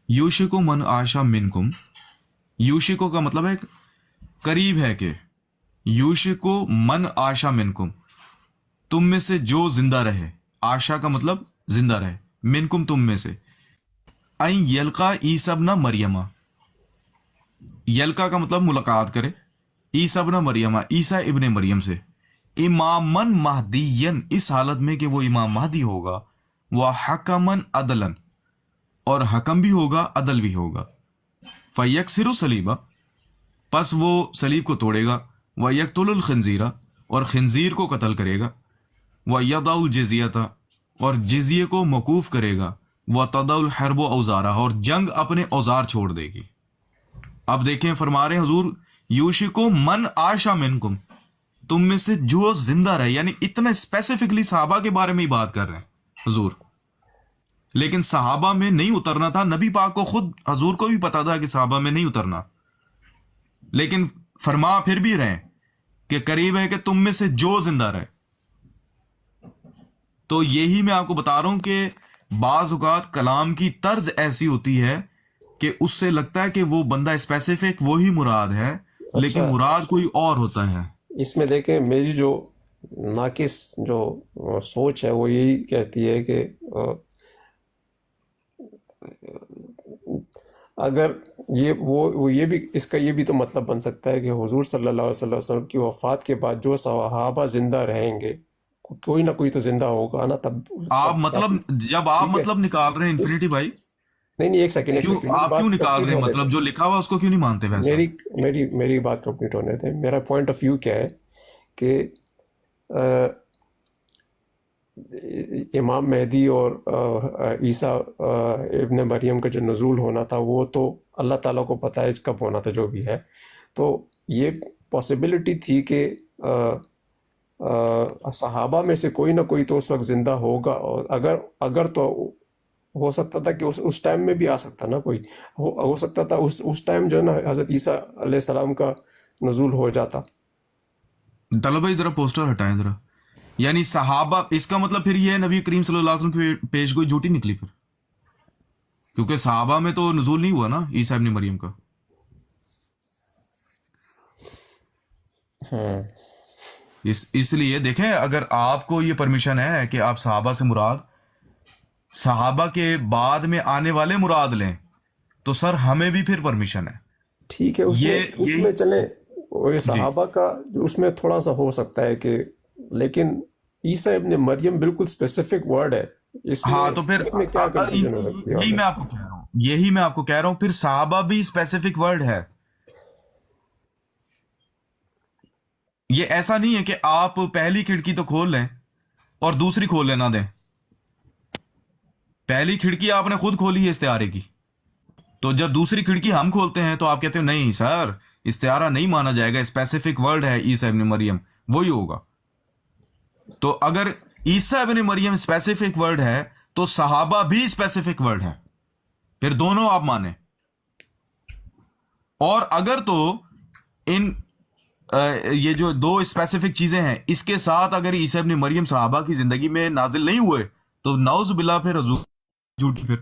یوشک من عاش منکم. یوشکو کا مطلب ہے قریب ہے کہ، یوشکو من عاش منکم تم میں سے جو زندہ رہے، عاشا کا مطلب زندہ رہے، منکم تم میں سے، این یلقا عیسی ابن مریمہ، یلقا کا مطلب ملاقات کرے، عیسی ابن مریمہ عیسیٰ ابن مریم سے، امامن مہدین اس حالت میں کہ وہ امام مہدی ہوگا، وہ حکمن عدلن اور حکم بھی ہوگا عدل بھی ہوگا، فیکسر الصلیبہ پس وہ صلیب کو توڑے گا، ویقتل الخنزیرہ اور خنزیر کو قتل کرے گا، ویضع الجزیۃ اور جزیے کو موقوف کرے گا، وتضع الحرب اوزارہ اور جنگ اپنے اوزار چھوڑ دے گی. اب دیکھیں فرما رہے ہیں حضور یوشکو من عاشا منکم تم میں سے جو زندہ رہے، یعنی اتنا اسپیسیفکلی صحابہ کے بارے میں ہی بات کر رہے ہیں حضور. لیکن صحابہ میں نہیں اترنا تھا، نبی پاک کو خود حضور کو بھی پتا تھا کہ صحابہ میں نہیں اترنا، لیکن فرما پھر بھی رہے کہ قریب ہے کہ تم میں سے جو زندہ رہے. تو یہی میں آپ کو بتا رہا ہوں کہ بعض اوقات کلام کی طرز ایسی ہوتی ہے کہ اس سے لگتا ہے کہ وہ بندہ اسپیسیفک وہی مراد ہے، لیکن اچھا، مراد کوئی اور ہوتا ہے. اس میں دیکھیں میری جو ناقص جو سوچ ہے وہ یہی کہتی ہے کہ اگر یہ بھی اس کا یہ بھی تو مطلب بن سکتا ہے کہ حضور صلی اللہ علیہ وسلم کی وفات کے بعد جو صحابہ زندہ رہیں گے، کوئی نہ کوئی تو زندہ ہوگا نا. آپ مطلب جب آپ مطلب نکال رہے ہیں انفینٹی بھائی، نہیں، ایک سیکنڈ آپ کیوں نکال رہے ہیں مطلب جو لکھا ہوا اس کو کیوں نہیں مانتے ویسا؟ میری بات کمپلیٹ ہونے دیں. میرا پوائنٹ آف ویو کیا ہے کہ امام مہدی اور عیسیٰ ابن مریم کا جو نزول ہونا تھا وہ تو اللہ تعالیٰ کو پتہ ہے کب ہونا تھا جو بھی ہے. تو یہ پاسبلٹی تھی کہ صحابہ میں سے کوئی نہ کوئی تو اس وقت زندہ ہوگا، اور اگر تو ہو سکتا تھا کہ اس ٹائم میں بھی آ سکتا نا، کوئی ہو سکتا تھا اس ٹائم جو ہے نا حضرت عیسیٰ علیہ السلام کا نزول ہو جاتا. طلبہ ذرا پوسٹر ہٹائیں ذرا. یعنی صحابہ، اس کا مطلب پھر یہ ہے نبی کریم صلی اللہ علیہ وسلم کی پیش گوئی جھوٹی نکلی پھر، کیونکہ صحابہ میں تو نزول نہیں ہوا نا عیسیٰ ابن مریم کا. اس لیے دیکھیں اگر آپ کو یہ پرمیشن ہے کہ آپ صحابہ سے مراد صحابہ کے بعد میں آنے والے مراد لیں، تو سر ہمیں بھی پھر پرمیشن ہے. ٹھیک ہے، اس میں چلیں صحابہ کا اس میں تھوڑا سا ہو سکتا ہے کہ، لیکن عیسیٰ ابن مریم بالکل اسپیسیفک ورڈ ہے. ہاں تو پھر اس میں کیا کنفیوژن ہو سکتی ہے؟ یہی میں آپ کو کہہ رہا ہوں پھر صحابہ بھی اسپیسیفک ورڈ ہے. یہ ایسا نہیں ہے کہ آپ پہلی کھڑکی تو کھول لیں اور دوسری کھول لینا دیں. پہلی کھڑکی آپ نے خود کھولی ہے استعارے کی، تو جب دوسری کھڑکی ہم کھولتے ہیں تو آپ کہتے ہیں نہیں سر استعارہ نہیں مانا جائے گا، اسپیسیفک ورڈ ہے عیسیٰ ابن مریم وہی ہوگا. تو اگر عیسیٰ ابن مریم اسپیسیفک ورڈ ہے تو صحابہ بھی اسپیسیفک ورڈ ہے، پھر دونوں آپ مانیں. اور اگر تو ان یہ جو دو اسپیسیفک چیزیں ہیں، اس کے ساتھ اگر عیسیٰ ابن مریم صحابہ کی زندگی میں نازل نہیں ہوئے تو نعوذ باللہ پھر حضور جھوٹی، پھر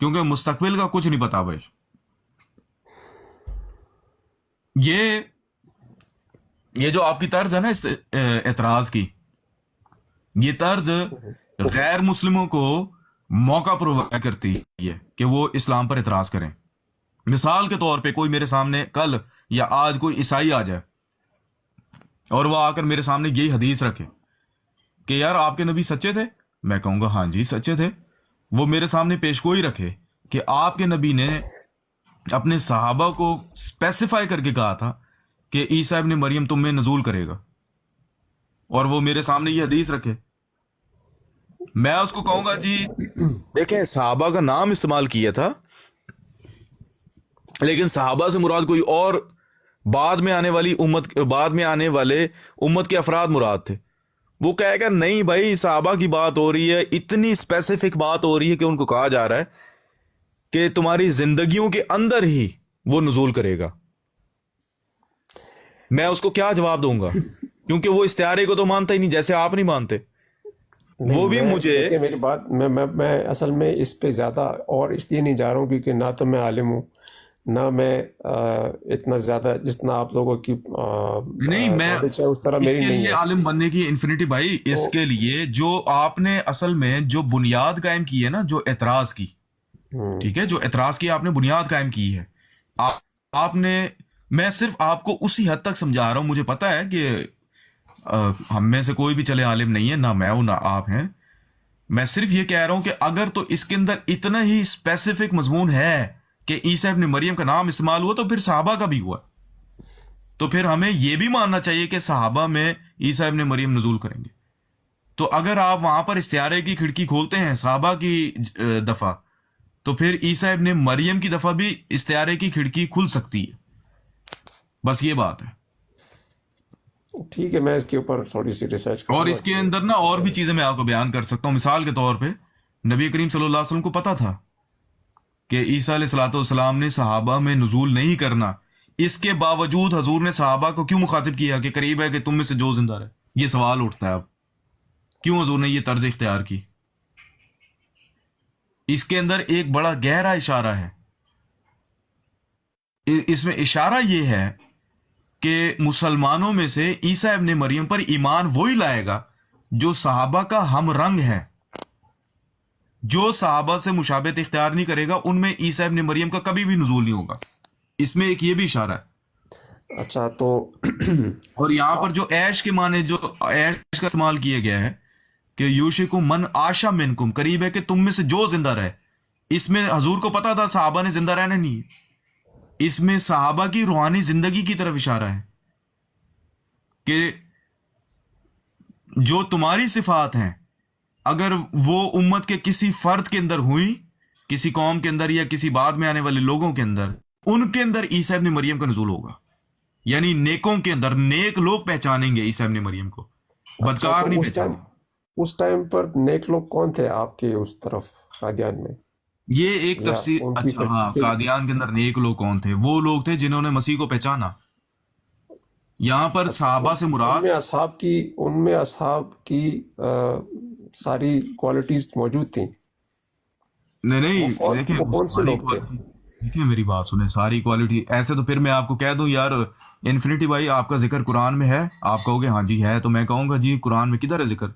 کیونکہ مستقبل کا کچھ نہیں پتا بھائی. یہ جو آپ کی طرز ہے نا اس اعتراض کی، یہ طرز غیر مسلموں کو موقع پرووائڈ کرتی ہے کہ وہ اسلام پر اعتراض کریں. مثال کے طور پہ کوئی میرے سامنے کل یا آج کوئی عیسائی آ جائے اور وہ آ کر میرے سامنے یہی حدیث رکھے کہ یار آپ کے نبی سچے تھے، میں کہوں گا ہاں جی سچے تھے. وہ میرے سامنے پیش گوئی رکھے کہ آپ کے نبی نے اپنے صحابہ کو اسپیسیفائی کر کے کہا تھا کہ عیسیٰ ابن مریم تم میں نزول کرے گا، اور وہ میرے سامنے یہ حدیث رکھے، میں اس کو کہوں گا جی دیکھیں صحابہ کا نام استعمال کیا تھا، لیکن صحابہ سے مراد کوئی اور بعد میں آنے والے امت کے افراد مراد تھے. وہ کہے گا نہیں بھائی صحابہ کی بات ہو رہی ہے، اتنی اسپیسیفک بات ہو رہی ہے کہ ان کو کہا جا رہا ہے کہ تمہاری زندگیوں کے اندر ہی وہ نزول کرے گا. میں اس کو کیا جواب دوں گا؟ کیونکہ وہ استعارے کو تو مانتا ہی نہیں، جیسے آپ نہیں مانتے. وہ بھی مجھے دیکھیں میری بات، میں اصل میں اس پہ زیادہ اور اس لیے نہیں جا رہا ہوں کیونکہ نہ تو میں عالم ہوں، نہ میں اتنا زیادہ جتنا آپ لوگوں کی نہیں، میں knowledge ہے اس طرح اس میری کے نہیں لیے ہے. عالم بننے کی انفینٹی بھائی، اس کے لیے جو آپ نے اصل میں جو بنیاد قائم کی ہے نا، جو اعتراض کی، ٹھیک ہے، جو اعتراض کی آپ نے بنیاد قائم کی ہے، آپ نے، میں صرف آپ کو اسی حد تک سمجھا رہا ہوں. مجھے پتا ہے کہ ہم میں سے کوئی بھی چلے عالم نہیں ہے، نہ میں ہوں نہ آپ ہیں. میں صرف یہ کہہ رہا ہوں کہ اگر تو اس کے اندر اتنا ہی اسپیسیفک مضمون ہے کہ عیسیٰ ابن مریم کا نام استعمال ہوا، تو پھر صحابہ کا بھی ہوا، تو پھر ہمیں یہ بھی ماننا چاہیے کہ صحابہ میں عیسیٰ ابن مریم نزول کریں گے. تو اگر آپ وہاں پر استعارے کی کھڑکی کھولتے ہیں صحابہ کی دفعہ، تو پھر عیسیٰ ابن مریم کی دفعہ بھی استعارے کی کھڑکی کھل سکتی ہے. بس یہ بات ہے. ٹھیک ہے، میں اس کے اوپر تھوڑی سی ریسرچ کروں اور گا. اس کے اندر نا اور بھی چیزیں میں آپ کو بیان کر سکتا ہوں. مثال کے طور پہ نبی کریم صلی اللہ علیہ وسلم کو پتا تھا کہ عیسیٰ علیہ الصلوۃ والسلام نے صحابہ میں نزول نہیں کرنا، اس کے باوجود حضور نے صحابہ کو کیوں مخاطب کیا کہ قریب ہے کہ تم میں سے جو زندہ رہے؟ یہ سوال اٹھتا ہے اب، کیوں حضور نے یہ طرز اختیار کی؟ اس کے اندر ایک بڑا گہرا اشارہ ہے. اس میں اشارہ یہ ہے کہ مسلمانوں میں سے عیسیٰ ابن مریم پر ایمان وہی لائے گا جو صحابہ کا ہم رنگ ہے. جو صحابہ سے مشابہت اختیار نہیں کرے گا ان میں عیسیٰ ابن مریم کا کبھی بھی نزول نہیں ہوگا. اس میں ایک یہ بھی اشارہ ہے. اچھا تو اور یہاں پر جو عیش کے معنی، جو عیش کا استعمال کیا گیا ہے کہ یوشکم من عاشا منکم، قریب ہے کہ تم میں سے جو زندہ رہے، اس میں حضور کو پتا تھا صحابہ نے زندہ رہنا نہیں ہے. اس میں صحابہ کی روحانی زندگی کی طرف اشارہ ہے کہ جو تمہاری صفات ہیں اگر وہ امت کے کسی فرد کے اندر ہوئی، کسی قوم کے اندر یا کسی بعد میں آنے والے لوگوں کے اندر، ان کے اندر عیسیٰ ابن مریم کا نزول ہوگا. یعنی نیکوں کے اندر نیک لوگ پہچانیں گے عیسیٰ ابن مریم کو، بدکار نہیں پہچانیں. اس ٹائم پر نیک لوگ کون تھے آپ کے اس طرف قادیان میں؟ یہ ایک تفسیر. ان کی اچھا ہاں، قادیان کے اندر نیک لوگ کون تھے؟ وہ لوگ تھے جنہوں نے مسیح کو پہچانا. یہاں پر صحابہ سے مراد ان میں اصحاب کی ساری کوالٹیز موجود تھیں. نہیں دیکھیں کون سے لوگ تھے؟ دیکھیں میری بات سنیں، ساری کوالٹی ایسے تو پھر میں آپ کو کہہ دوں یار انفینٹی بھائی آپ کا ذکر قرآن میں ہے، آپ کہو گے ہاں جی ہے، تو میں کہوں گا جی قرآن میں کدھر ہے ذکر؟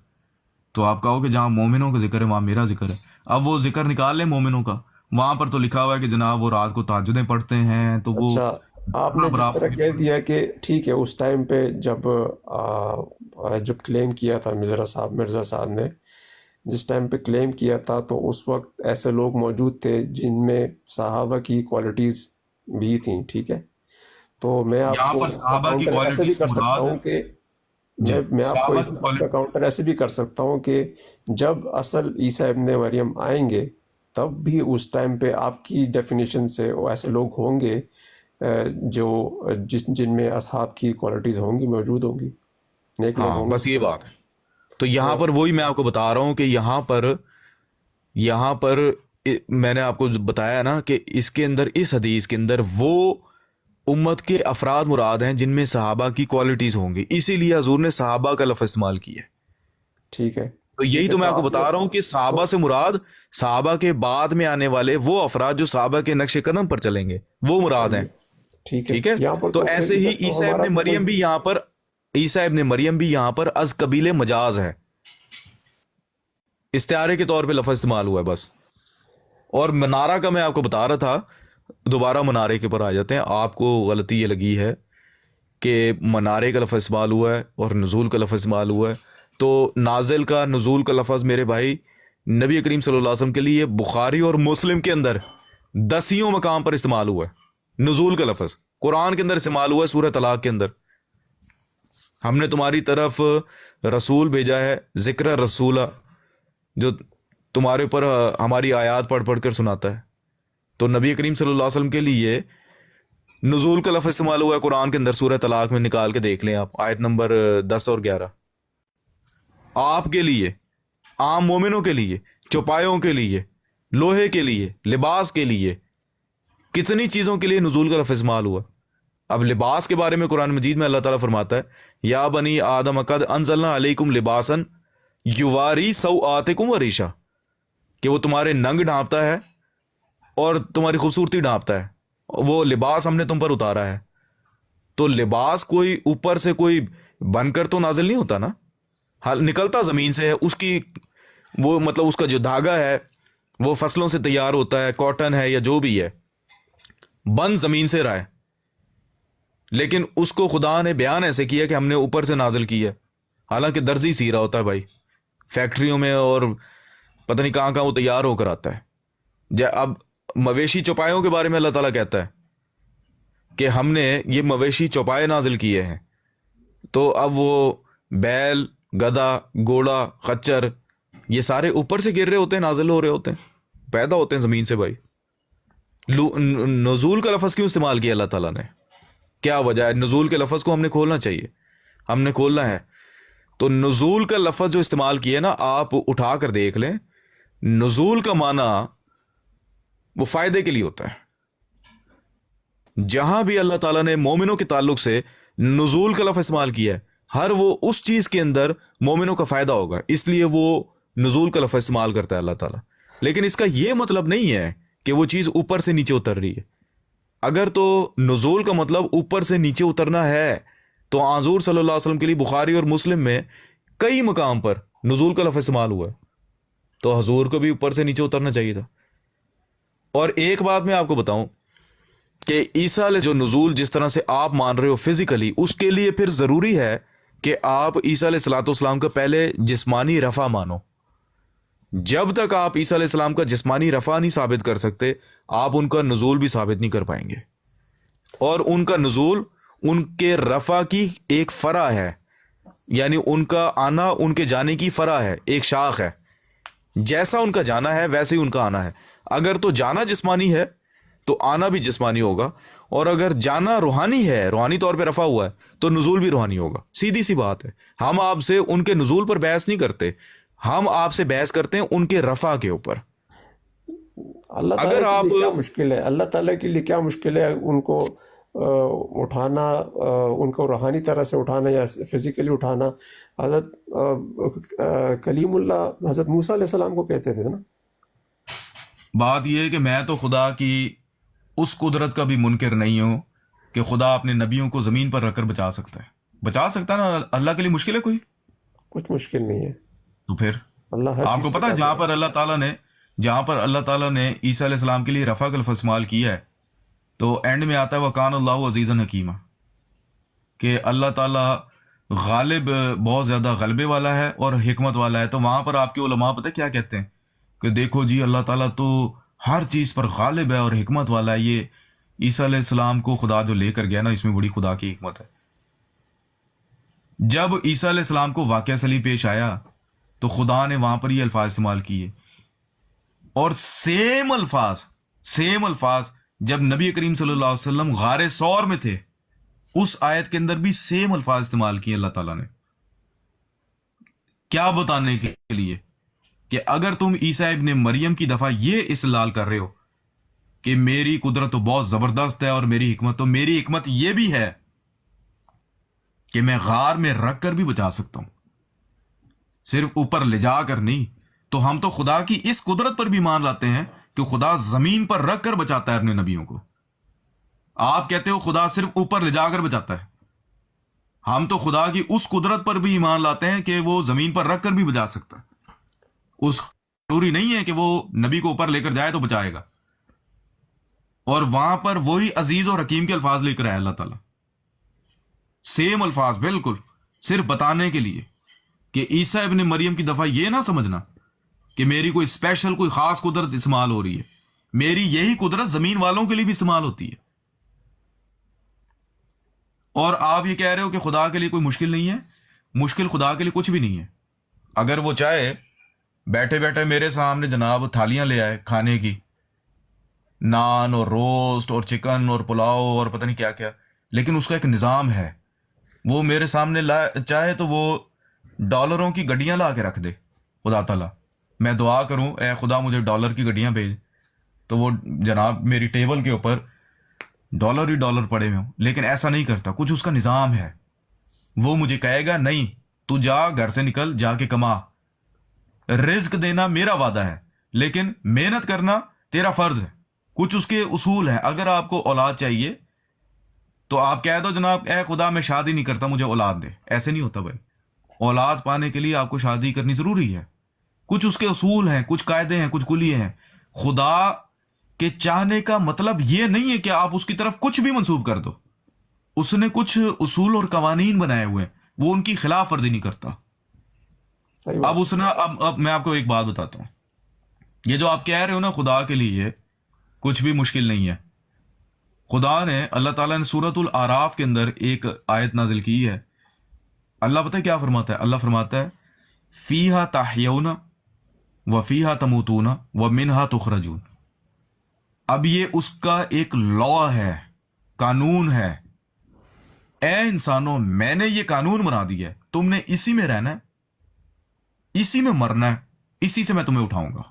تو آپ کہو کہ جہاں مومنوں کا ذکر ہے وہاں میرا ذکر ہے. اب وہ ذکر نکال لیں مومنوں کا، وہاں پر تو لکھا ہوا ہے کہ جناب وہ رات کو تہجدیں پڑھتے ہیں. تو وہ اچھا، آپ نے جس طرح کہہ دیا کہ ٹھیک ہے، اس ٹائم پہ جب کلیم کیا تھا مرزا صاحب نے جس ٹائم پہ کلیم کیا تھا، تو اس وقت ایسے لوگ موجود تھے جن میں صحابہ کی کوالٹیز بھی تھیں. ٹھیک ہے، تو میں آپ کو ایسے بھی کر سکتا ہوں کہ میں آپ کو کاؤنٹر ایسے بھی کر سکتا ہوں کہ جب اصل عیسیٰ ابن مریم آئیں گے تب بھی اس ٹائم پہ آپ کی ڈیفینیشن سے ایسے لوگ ہوں گے جو جن میں اصحاب کی کوالٹیز ہوں گی، موجود ہوں گی، نیک لوگ ہوں گے. بس یہ بات ہے. تو یہاں پر وہی میں آپ کو بتا رہا ہوں کہ یہاں پر میں نے آپ کو بتایا نا کہ اس کے اندر، اس حدیث کے اندر وہ امت کے افراد مراد ہیں جن میں صحابہ کی کوالٹیز ہوں گی، اسی لیے حضور نے صحابہ کا لفظ استعمال کیا ہے۔ ٹھیک ہے، تو یہی ٹھیک ہے، تو میں آپ کو نے بتا رہا ہوں کہ صحابہ سے مراد صحابہ کے بعد میں آنے والے وہ افراد جو صحابہ کے نقش قدم پر چلیں گے، وہ مراد صحیح ہیں۔ ہے، ٹھیک ہے، ٹھیک ہے، یہاں پر تو پھر ایسے ہی ادھر تو عیسیٰ ہمارا ابن تو مریم بھی یہاں پر، عیسیٰ ابن مریم بھی یہاں پر از قبیل مجاز ہے، استعارے کے طور پہ لفظ استعمال ہوا ہے بس۔ اور منارہ کا میں آپ کو بتا رہا تھا، دوبارہ منارے کے اوپر آ جاتے ہیں۔ آپ کو غلطی یہ لگی ہے کہ منارے کا لفظ استعمال ہوا ہے اور نزول کا لفظ استعمال ہوا ہے، تو نازل کا نزول کا لفظ میرے بھائی نبی کریم صلی اللہ علیہ وسلم کے لیے بخاری اور مسلم کے اندر 10 مقام پر استعمال ہوا ہے۔ نزول کا لفظ قرآن کے اندر استعمال ہوا ہے، سورہ طلاق کے اندر، ہم نے تمہاری طرف رسول بھیجا ہے، ذکر رسولہ، جو تمہارے اوپر ہماری آیات پڑھ پڑھ کر سناتا ہے۔ تو نبی کریم صلی اللہ علیہ وسلم کے لیے نزول کا لفظ استعمال ہوا ہے قرآن کے اندر، سورہ طلاق میں نکال کے دیکھ لیں آپ، آیت نمبر 10 اور 11۔ آپ کے لیے، عام مومنوں کے لیے، چوپایوں کے لیے، لوہے کے لیے، لباس کے لیے، کتنی چیزوں کے لیے نزول کا لفظ استعمال ہوا۔ اب لباس کے بارے میں قرآن مجید میں اللہ تعالیٰ فرماتا ہے، یا بنی آدم قد انزلنا علیکم لباسا یواری سوآتکم وریشا، کہ وہ تمہارے ننگ ڈھانپتا ہے اور تمہاری خوبصورتی ڈھانپتا ہے، وہ لباس ہم نے تم پر اتارا ہے۔ تو لباس کوئی اوپر سے کوئی بن کر تو نازل نہیں ہوتا نا، حال نکلتا زمین سے ہے، اس کی وہ مطلب اس کا جو دھاگا ہے وہ فصلوں سے تیار ہوتا ہے، کاٹن ہے یا جو بھی ہے، بن زمین سے رہا ہے، لیکن اس کو خدا نے بیان ایسے کیا کہ ہم نے اوپر سے نازل کی ہے، حالانکہ درزی سی رہا ہوتا ہے بھائی فیکٹریوں میں، اور پتہ نہیں کہاں کہاں وہ تیار ہو کر آتا ہے۔ اب مویشی چوپایوں کے بارے میں اللہ تعالیٰ کہتا ہے کہ ہم نے یہ مویشی چوپائے نازل کیے ہیں، تو اب وہ بیل، گدھا، گھوڑا، خچر، یہ سارے اوپر سے گر رہے ہوتے ہیں، نازل ہو رہے ہوتے ہیں، پیدا ہوتے ہیں زمین سے بھائی۔ نزول کا لفظ کیوں استعمال کیا اللہ تعالیٰ نے؟ کیا وجہ ہے؟ نزول کے لفظ کو ہم نے کھولنا چاہیے، ہم نے کھولنا ہے۔ تو نزول کا لفظ جو استعمال کیا نا، آپ اٹھا کر دیکھ لیں، نزول کا معنی وہ فائدے کے لیے ہوتا ہے۔ جہاں بھی اللہ تعالیٰ نے مومنوں کے تعلق سے نزول کا لفظ استعمال کیا ہے، ہر وہ اس چیز کے اندر مومنوں کا فائدہ ہوگا، اس لیے وہ نزول کا لفظ استعمال کرتا ہے اللہ تعالیٰ۔ لیکن اس کا یہ مطلب نہیں ہے کہ وہ چیز اوپر سے نیچے اتر رہی ہے۔ اگر تو نزول کا مطلب اوپر سے نیچے اترنا ہے تو حضور صلی اللہ علیہ وسلم کے لیے بخاری اور مسلم میں کئی مقام پر نزول کا لفظ استعمال ہوا ہے، تو حضور کو بھی اوپر سے نیچے اترنا چاہیے تھا۔ اور ایک بات میں آپ کو بتاؤں کہ عیسیٰ علیہ جو نزول جس طرح سے آپ مان رہے ہو فزیکلی، اس کے لیے پھر ضروری ہے کہ آپ عیسیٰ علیہ الصلوۃ والسلام کا پہلے جسمانی رفع مانو۔ جب تک آپ عیسیٰ علیہ السلام کا جسمانی رفع نہیں ثابت کر سکتے، آپ ان کا نزول بھی ثابت نہیں کر پائیں گے۔ اور ان کا نزول ان کے رفع کی ایک فرع ہے، یعنی ان کا آنا ان کے جانے کی فرع ہے، ایک شاخ ہے۔ جیسا ان کا جانا ہے ویسے ہی ان کا آنا ہے۔ اگر تو جانا جسمانی ہے تو آنا بھی جسمانی ہوگا، اور اگر جانا روحانی ہے، روحانی طور پہ رفع ہوا ہے، تو نزول بھی روحانی ہوگا۔ سیدھی سی بات ہے۔ ہم آپ سے ان کے نزول پر بحث نہیں کرتے، ہم آپ سے بحث کرتے ہیں ان کے رفع کے اوپر۔ اللہ اگر تعالیٰ آپ کے لیے کیا مشکل ہے؟ اللہ تعالیٰ کے لیے کیا مشکل ہے ان کو اٹھانا، ان کو روحانی طرح سے اٹھانا یا فزیکلی اٹھانا؟ حضرت کلیم اللہ حضرت موسیٰ علیہ السلام کو کہتے تھے نا، بات یہ ہے کہ میں تو خدا کی اس قدرت کا بھی منکر نہیں ہوں کہ خدا اپنے نبیوں کو زمین پر رکھ کر بچا سکتا ہے، بچا سکتا ہے نا، اللہ کے لیے مشکل ہے کوئی؟ کچھ مشکل نہیں ہے۔ تو پھر اللہ ہر آپ چیز کو پہ پتا قادر جہاں ہے۔ پر اللہ تعالیٰ نے عیسیٰ علیہ السلام کے لیے رفع کا لفظ استعمال کیا ہے، تو اینڈ میں آتا ہے وَكَانَ اللَّهُ عَزِيزًا حَكِيمًا، کہ اللہ تعالیٰ غالب، بہت زیادہ غلبے والا ہے اور حکمت والا ہے۔ تو وہاں پر آپ کے علماء پتہ کیا کہتے ہیں کہ دیکھو جی اللہ تعالیٰ تو ہر چیز پر غالب ہے اور حکمت والا ہے، یہ عیسیٰ علیہ السلام کو خدا جو لے کر گیا نا، اس میں بڑی خدا کی حکمت ہے۔ جب عیسیٰ علیہ السلام کو واقعہ صلیب پیش آیا تو خدا نے وہاں پر یہ الفاظ استعمال کیے، اور سیم الفاظ جب نبی کریم صلی اللہ علیہ وسلم غار ثور میں تھے، اس آیت کے اندر بھی سیم الفاظ استعمال کیے اللہ تعالیٰ نے۔ کیا بتانے کے لیے کہ اگر تم عیسیٰ ابن مریم کی دفعہ یہ استدلال کر رہے ہو کہ میری قدرت تو بہت زبردست ہے اور میری حکمت یہ بھی ہے کہ میں غار میں رکھ کر بھی بچا سکتا ہوں، صرف اوپر لے جا کر نہیں۔ تو ہم تو خدا کی اس قدرت پر بھی مان لاتے ہیں کہ خدا زمین پر رکھ کر بچاتا ہے اپنے نبیوں کو۔ آپ کہتے ہو خدا صرف اوپر لے جا کر بچاتا ہے، ہم تو خدا کی اس قدرت پر بھی ایمان لاتے ہیں کہ وہ زمین پر رکھ کر بھی بچا سکتا ہے۔ اس ضروری نہیں ہے کہ وہ نبی کو اوپر لے کر جائے تو بچائے گا۔ اور وہاں پر وہی عزیز اور حکیم کے الفاظ لے کر آیا اللہ تعالیٰ، سیم الفاظ بالکل، صرف بتانے کے لیے کہ عیسیٰ ابن مریم کی دفعہ یہ نہ سمجھنا کہ میری کوئی اسپیشل کوئی خاص قدرت استعمال ہو رہی ہے، میری یہی قدرت زمین والوں کے لیے بھی استعمال ہوتی ہے۔ اور آپ یہ کہہ رہے ہو کہ خدا کے لیے کوئی مشکل نہیں ہے، مشکل خدا کے لیے کچھ بھی نہیں ہے۔ اگر وہ چاہے بیٹھے بیٹھے میرے سامنے جناب تھالیاں لے آئے کھانے کی، نان اور روسٹ اور چکن اور پلاؤ اور پتہ نہیں کیا کیا، لیکن اس کا ایک نظام ہے۔ وہ میرے سامنے چاہے تو وہ ڈالروں کی گڈیاں لا کے رکھ دے خدا تعالیٰ، میں دعا کروں اے خدا مجھے ڈالر کی گڈیاں بھیج، تو وہ جناب میری ٹیبل کے اوپر ڈالر ہی ڈالر پڑے ہوئے ہوں، لیکن ایسا نہیں کرتا، کچھ اس کا نظام ہے۔ وہ مجھے کہے گا نہیں تو جا گھر سے نکل، جا کے کما، رزق دینا میرا وعدہ ہے لیکن محنت کرنا تیرا فرض ہے۔ کچھ اس کے اصول ہیں۔ اگر آپ کو اولاد چاہیے تو آپ کہہ دو جناب اے خدا میں شادی نہیں کرتا مجھے اولاد دے، ایسے نہیں ہوتا بھائی۔ اولاد پانے کے لیے آپ کو شادی کرنی ضروری ہے، کچھ اس کے اصول ہیں، کچھ قاعدے ہیں، کچھ کلیے ہیں۔ خدا کے چاہنے کا مطلب یہ نہیں ہے کہ آپ اس کی طرف کچھ بھی منسوب کر دو، اس نے کچھ اصول اور قوانین بنائے ہوئے ہیں، وہ ان کی خلاف ورزی نہیں کرتا۔ صحیح بات۔ اب اس نے اب میں آپ کو ایک بات بتاتا ہوں، یہ جو آپ کہہ رہے ہو نا خدا کے لیے کچھ بھی مشکل نہیں ہے، خدا نے اللہ تعالیٰ نے سورۃ الاعراف کے اندر ایک آیت نازل کی ہے۔ اللہ پتہ ہے کیا فرماتا ہے؟ اللہ فرماتا ہے فیہا تحیون وفیہا تموتون ومنہا تخرجون۔ اب یہ اس کا ایک لا ہے، قانون ہے۔ اے انسانوں میں نے یہ قانون بنا دیا ہے، تم نے اسی میں رہنا ہے، اسی میں مرنا ہے، اسی سے میں تمہیں اٹھاؤں گا۔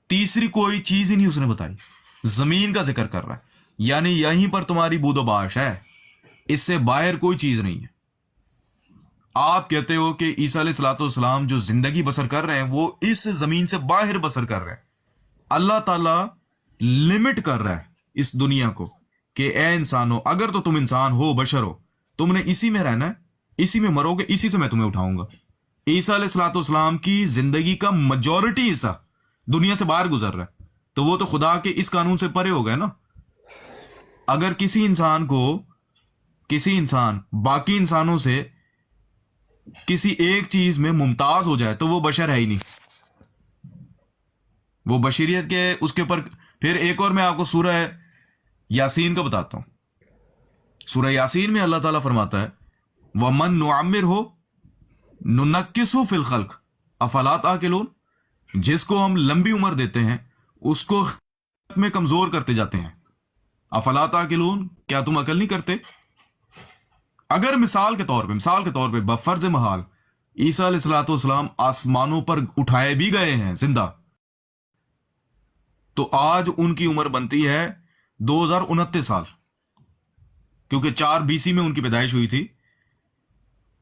تیسری کوئی چیز ہی نہیں اس نے بتائی۔ زمین کا ذکر کر رہا ہے، یعنی یہیں پر تمہاری بود و باش ہے، اس سے باہر کوئی چیز نہیں ہے۔ آپ کہتے ہو کہ عیسیٰ علیہ الصلوۃ والسلام جو زندگی بسر کر رہے ہیں وہ اس زمین سے باہر بسر کر رہے ہیں۔ اللہ تعالیٰ لمٹ کر رہا ہے اس دنیا کو کہ اے انسانوں اگر تو تم انسان ہو، بشر ہو، تم نے اسی میں رہنا ہے، اسی میں مرو گے، اسی سے میں تمہیں اٹھاؤں گا۔ عیسیٰ علیہ الصلوۃ والسلام کی زندگی کا میجورٹی حصہ دنیا سے باہر گزر رہا ہے، تو وہ تو خدا کے اس قانون سے پرے ہو گئے نا۔ اگر کسی انسان باقی انسانوں سے کسی ایک چیز میں ممتاز ہو جائے تو وہ بشر ہے ہی نہیں، وہ بشریت کے اس کے اوپر۔ پھر ایک اور میں آپ کو سورہ یاسین کا بتاتا ہوں۔ سورہ یاسین میں اللہ تعالیٰ فرماتا ہے وَمَن نُعَمِّرْهُ نُنَكِّسْهُ فِي الْخَلْقِ أَفَلَا تَعْقِلُونَ، جس کو ہم لمبی عمر دیتے ہیں اس کو میں کمزور کرتے جاتے ہیں۔ افلا تعقلون، کیا تم عقل نہیں کرتے؟ اگر مثال کے طور پہ بفرض محال عیسیٰ علیہ الصلوۃ والسلام آسمانوں پر اٹھائے بھی گئے ہیں زندہ، تو آج ان کی عمر بنتی ہے 2029 سال، کیونکہ 4 BC میں ان کی پیدائش ہوئی تھی،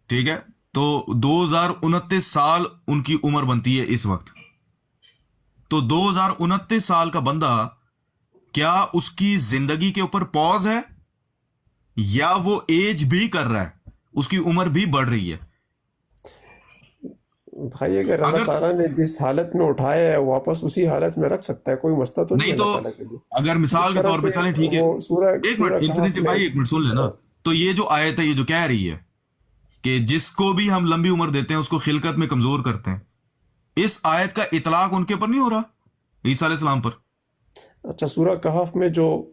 ٹھیک ہے؟ تو 2029 سال ان کی عمر بنتی ہے اس وقت۔ تو 2029 سال کا بندہ، کیا اس کی زندگی کے اوپر پوز ہے یا وہ ایج بھی کر رہا ہے، اس کی عمر بھی بڑھ رہی ہے؟ بھائی اگر اللہ تعالیٰ نے جس حالت میں اٹھایا ہے واپس اسی حالت میں رکھ سکتا ہے، کوئی مسئلہ تو نہیں تو اللہ تعالیٰ کے لیے۔ اگر مثال کے طور پہ چلیں، ٹھیک ہے، ایک منٹ سن لینا۔ تو یہ جو آیت ہے یہ جو کہہ رہی ہے کہ جس کو بھی ہم لمبی عمر دیتے ہیں اس کو خلقت میں کمزور کرتے ہیں، اس آیت کا اطلاق ان کے اوپر نہیں ہو رہا، عیسیٰ علیہ السلام پر؟ اچھا، سورہ کہف میں جو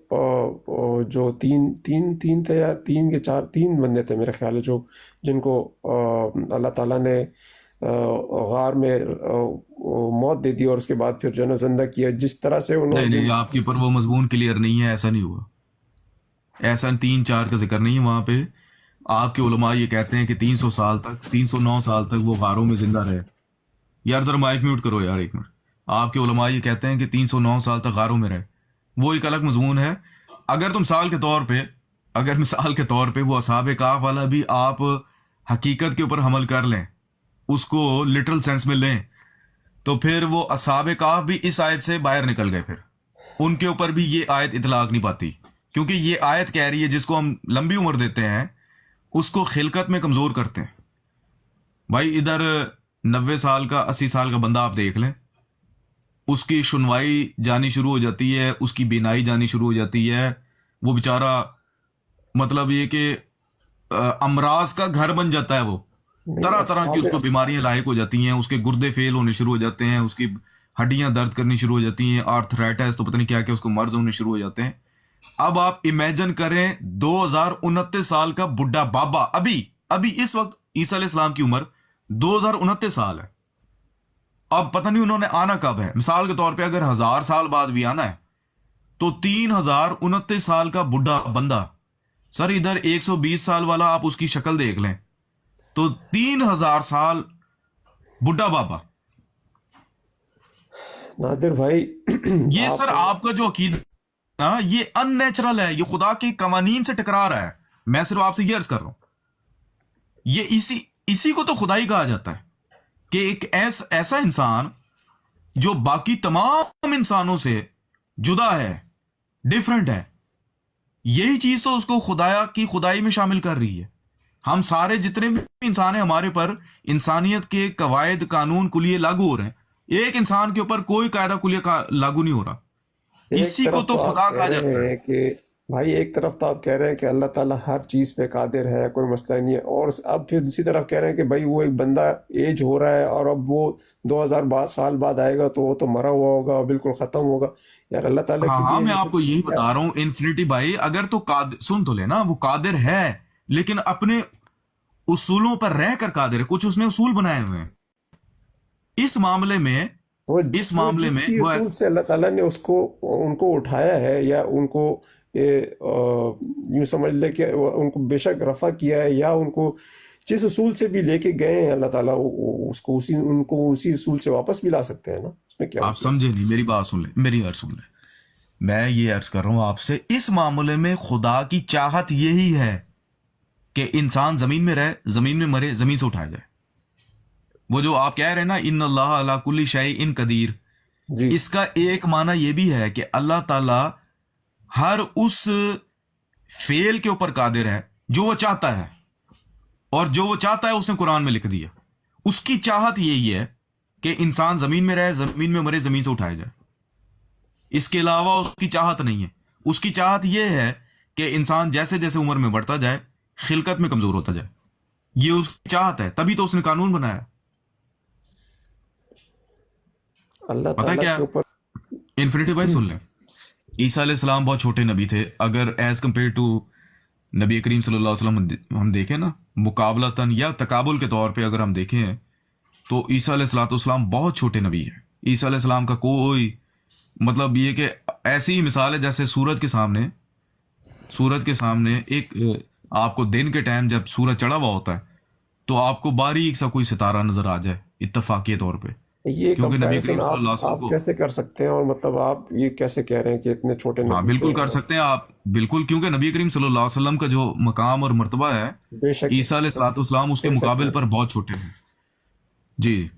تین تھے یا تین کے چار، 3 بندے تھے میرے خیال ہے، جن کو اللہ تعالیٰ نے غار میں موت دے دی اور اس کے بعد پھر جو ہے نا زندہ کیا، جس طرح سے انہوں نے، نہیں آپ کے اوپر وہ مضمون کلیئر نہیں ہے، ایسا نہیں ہوا، ایسا 3-4 کا ذکر نہیں ہے وہاں پہ۔ آپ کے علماء یہ کہتے ہیں کہ 309 سال تک وہ غاروں میں زندہ رہے۔ یار ذرا مائک میوٹ کرو یار ایک منٹ۔ آپ کے علماء یہ کہتے ہیں کہ 309 سال تک غاروں میں رہے، وہ ایک الگ مضمون ہے. اگر تم مثال کے طور پہ وہ اصحاب کہف والا بھی آپ حقیقت کے اوپر حمل کر لیں, اس کو لٹرل سینس میں لیں, تو پھر وہ اصحاب کہف بھی اس آیت سے باہر نکل گئے. پھر ان کے اوپر بھی یہ آیت اطلاق نہیں پاتی, کیونکہ یہ آیت کہہ رہی ہے جس کو ہم لمبی عمر دیتے ہیں اس کو خلقت میں کمزور کرتے ہیں. بھائی ادھر 90 سال کا 80 سال کا بندہ آپ دیکھ لیں, اس کی سنوائی جانی شروع ہو جاتی ہے, اس کی بینائی جانی شروع ہو جاتی ہے, وہ بیچارہ مطلب یہ کہ امراض کا گھر بن جاتا ہے, وہ طرح طرح کی اس کو بیماریاں لاحق ہو جاتی ہیں, اس کے گردے فیل ہونے شروع ہو جاتے ہیں, اس کی ہڈیاں درد کرنی شروع ہو جاتی ہیں, آرتھرائٹس تو پتہ نہیں کیا اس کو مرض ہونے شروع ہو جاتے ہیں. اب آپ امیجن کریں 2029 سال کا بڈھا بابا, ابھی اس وقت عیسیٰ علیہ السلام کی عمر 2029 سال ہے. اب پتہ نہیں انہوں نے آنا کب ہے. مثال کے طور پہ اگر 1000 سال بعد بھی آنا ہے تو 3029 سال کا بڈھا بندہ, سر ادھر 120 سال والا آپ اس کی شکل دیکھ لیں تو 3000 سال بڈھا بابا. نادر بھائی یہ سر آپ کا جو عقیدہ یہ ان نیچرل ہے, یہ خدا کے قوانین سے ٹکرا رہا ہے. میں صرف آپ سے یہ عرض کر رہا ہوں, یہ اسی کو تو خدائی کہا جاتا ہے کہ ایک ایسا انسان جو باقی تمام انسانوں سے جدا ہے, ڈیفرنٹ ہے, یہی چیز تو اس کو خدایا کی خدائی میں شامل کر رہی ہے. ہم سارے جتنے بھی انسان ہیں ہمارے پر انسانیت کے قواعد قانون کلیے لاگو ہو رہے ہیں, ایک انسان کے اوپر کوئی قاعدہ کلیہ لاگو نہیں ہو رہا. اسی کو تو خدا کہا جاتا ہے کہ بھائی ایک طرف تو آپ کہہ رہے ہیں کہ اللہ تعالیٰ ہر چیز پہ قادر ہے, کوئی مسئلہ نہیں ہے, اور اب پھر دوسری طرف کہہ رہے ہیں کہ بھائی وہ ایک بندہ ایج ہو رہا ہے اور اب وہ 2000 سال بعد آئے گا تو وہ تو مرا ہوا ہوگا, بالکل ختم ہوگا. یار اللہ تعالیٰ ہاں میں آپ کو یہی بتا رہا ہوں انفینٹی بھائی, اگر تو سن تو لینا, وہ قادر ہے لیکن اپنے اصولوں پر رہ کر قادر ہے. کچھ اس نے اصول بنائے ہوئے ہیں اس معاملے میں, اصول سے اللہ تعالیٰ نے ان کو اٹھایا ہے, یا ان کو یوں سمجھ لے کہ ان کو بے شک رفع کیا ہے, یا ان کو جس اصول سے بھی لے کے گئے ہیں اللہ تعالیٰ ان کو اسی اصول سے واپس بھی لا سکتے ہیں نا. اس میں کیا آپ سمجھے نہیں, میری بات سن لیں, میری عرض سن لیں. میں یہ عرض کر رہا ہوں آپ سے, اس معاملے میں خدا کی چاہت یہی ہے کہ انسان زمین میں رہے, زمین میں مرے, زمین سے اٹھایا جائے. وہ جو آپ کہہ رہے ہیں نا ان اللہ علی کل شیء قدیر, جی, اس کا ایک معنی یہ بھی ہے کہ اللہ تعالی ہر اس فعل کے اوپر قادر ہے جو وہ چاہتا ہے, اور جو وہ چاہتا ہے اس نے قرآن میں لکھ دیا. اس کی چاہت یہی ہے کہ انسان زمین میں رہے, زمین میں مرے, زمین سے اٹھایا جائے. اس کے علاوہ اس کی چاہت نہیں ہے. اس کی چاہت یہ ہے کہ انسان جیسے جیسے عمر میں بڑھتا جائے خلقت میں کمزور ہوتا جائے. یہ اس کی چاہت ہے, تبھی تو اس نے قانون بنایا. اللہ پتہ تعالیٰ کیا کے اوپر انفینٹی بھائی سن لیں, عیسیٰ علیہ السلام بہت چھوٹے نبی تھے. اگر ایز کمپیئر ٹو نبی کریم صلی اللہ علیہ وسلم ہم دیکھیں نا, مقابلتاً یا تقابل کے طور پہ اگر ہم دیکھیں تو عیسیٰ علیہ السلام بہت چھوٹے نبی ہیں. عیسیٰ علیہ السلام کا کوئی مطلب یہ کہ ایسی ہی مثال ہے جیسے سورج کے سامنے ایک آپ کو دن کے ٹائم جب سورج چڑھا ہوا ہوتا ہے تو آپ کو باریک سا کوئی ستارہ نظر آ جائے اتفاقی طور پہ. یہ کیونکہ نبی کمپیریزن کریم صلی اللہ علیہ آپ وسلم کیسے کر سکتے ہیں, اور مطلب آپ یہ کیسے کہہ رہے ہیں کہ اتنے چھوٹے ہاں نبی بالکل تھے؟ کر سکتے ہیں آپ, بالکل, کیونکہ نبی کریم صلی اللہ علیہ وسلم کا جو مقام اور مرتبہ ہے بے شک عیسیٰ علیہ السلام اس کے مقابل پر بہت چھوٹے ہیں. جی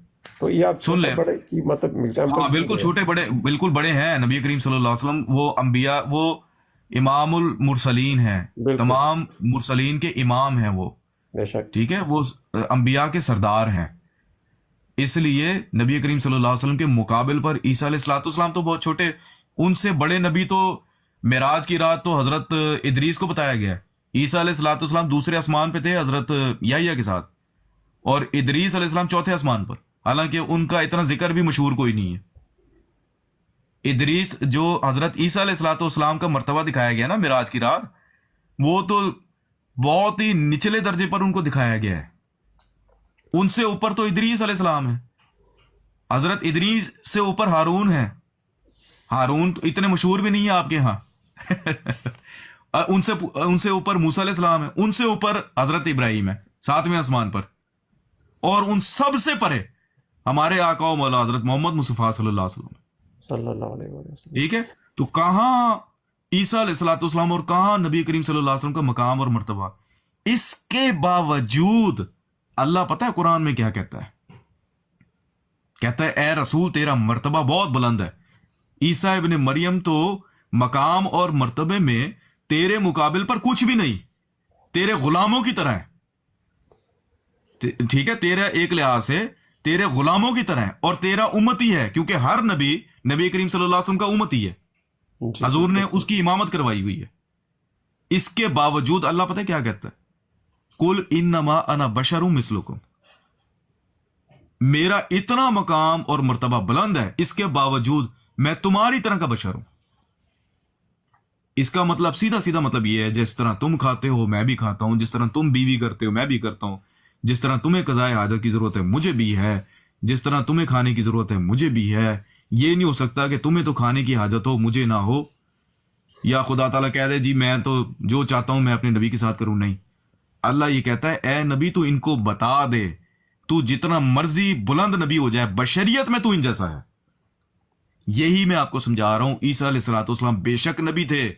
تو یہ آپ سن لیں, بڑے کی مطلب ایگزامپل ہاں بالکل چھوٹے بڑے, بالکل بڑے ہیں. نبی کریم صلی اللہ علیہ وسلم وہ انبیاء, وہ امام المرسلین ہیں, تمام مرسلین کے امام ہیں وہ, بے شک, ٹھیک ہے, وہ انبیاء کے سردار ہیں. اس لیے نبی کریم صلی اللہ علیہ وسلم کے مقابل پر عیسیٰ علیہ السلام تو بہت چھوٹے. ان سے بڑے نبی تو معراج کی رات تو حضرت ادریس کو بتایا گیا ہے. عیسیٰ علیہ السلام دوسرے آسمان پہ تھے حضرت یحییٰ کے ساتھ, اور ادریس علیہ السلام چوتھے آسمان پر, حالانکہ ان کا اتنا ذکر بھی مشہور کوئی نہیں ہے. ادریس جو حضرت عیسیٰ علیہ السلام کا مرتبہ دکھایا گیا نا معراج کی رات, وہ تو بہت ہی نچلے درجے پر ان کو دکھایا گیا ہے. ان سے اوپر تو ادریس علیہ السلام ہے, حضرت ادریس سے اوپر ہارون ہے. ہارون تو اتنے مشہور بھی نہیں ہے آپ کے ہاں. ان سے اوپر موسیٰ علیہ السلام ہے, ان سے اوپر حضرت ابراہیم ہے 7ویں آسمان پر, اور ان سب سے پرے ہمارے آقا و مولا حضرت محمد مصطفیٰ صلی اللہ علیہ وسلم. صلی اللہ علیہ وسلم. ٹھیک ہے. تو کہاں عیسیٰ علیہ الصلوۃ والسلام اور کہاں نبی کریم صلی اللہ علیہ وسلم کا مقام اور مرتبہ. اس کے باوجود اللہ پتہ ہے قرآن میں کیا کہتا ہے؟ کہتا ہے اے رسول تیرا مرتبہ بہت بلند ہے. عیسیٰ ابن مریم تو مقام اور مرتبے میں تیرے مقابل پر کچھ بھی نہیں، تیرے غلاموں کی طرح ہے. ٹھیک ہے، تیرا ایک لحاظ سے تیرے غلاموں کی طرح ہے، اور تیرا امتی ہے، کیونکہ ہر نبی نبی کریم صلی اللہ علیہ وسلم کا امتی ہے. جی حضور نے بالکل اس کی امامت کروائی ہوئی ہے. اس کے باوجود اللہ پتہ ہے کیا کہتا ہے؟ قل انما انا بشر مثلکم. میرا اتنا مقام اور مرتبہ بلند ہے، اس کے باوجود میں تمہاری طرح کا بشر ہوں. اس کا مطلب سیدھا سیدھا مطلب یہ ہے، جس طرح تم کھاتے ہو میں بھی کھاتا ہوں، جس طرح تم بیوی کرتے ہو میں بھی کرتا ہوں، جس طرح تمہیں قضائے حاجت کی ضرورت ہے مجھے بھی ہے، جس طرح تمہیں کھانے کی ضرورت ہے مجھے بھی ہے. یہ نہیں ہو سکتا کہ تمہیں تو کھانے کی حاجت ہو مجھے نہ ہو، یا خدا تعالیٰ کہہ دے جی میں تو جو چاہتا ہوں میں اپنے نبی کے ساتھ کروں. نہیں، اللہ یہ کہتا ہے اے نبی تو ان کو بتا دے، تو جتنا مرضی بلند نبی ہو جائے بشریت میں تو ان جیسا ہے. یہی میں آپ کو سمجھا رہا ہوں. عیسیٰ علیہ الصلوۃ والسلام بے شک نبی تھے،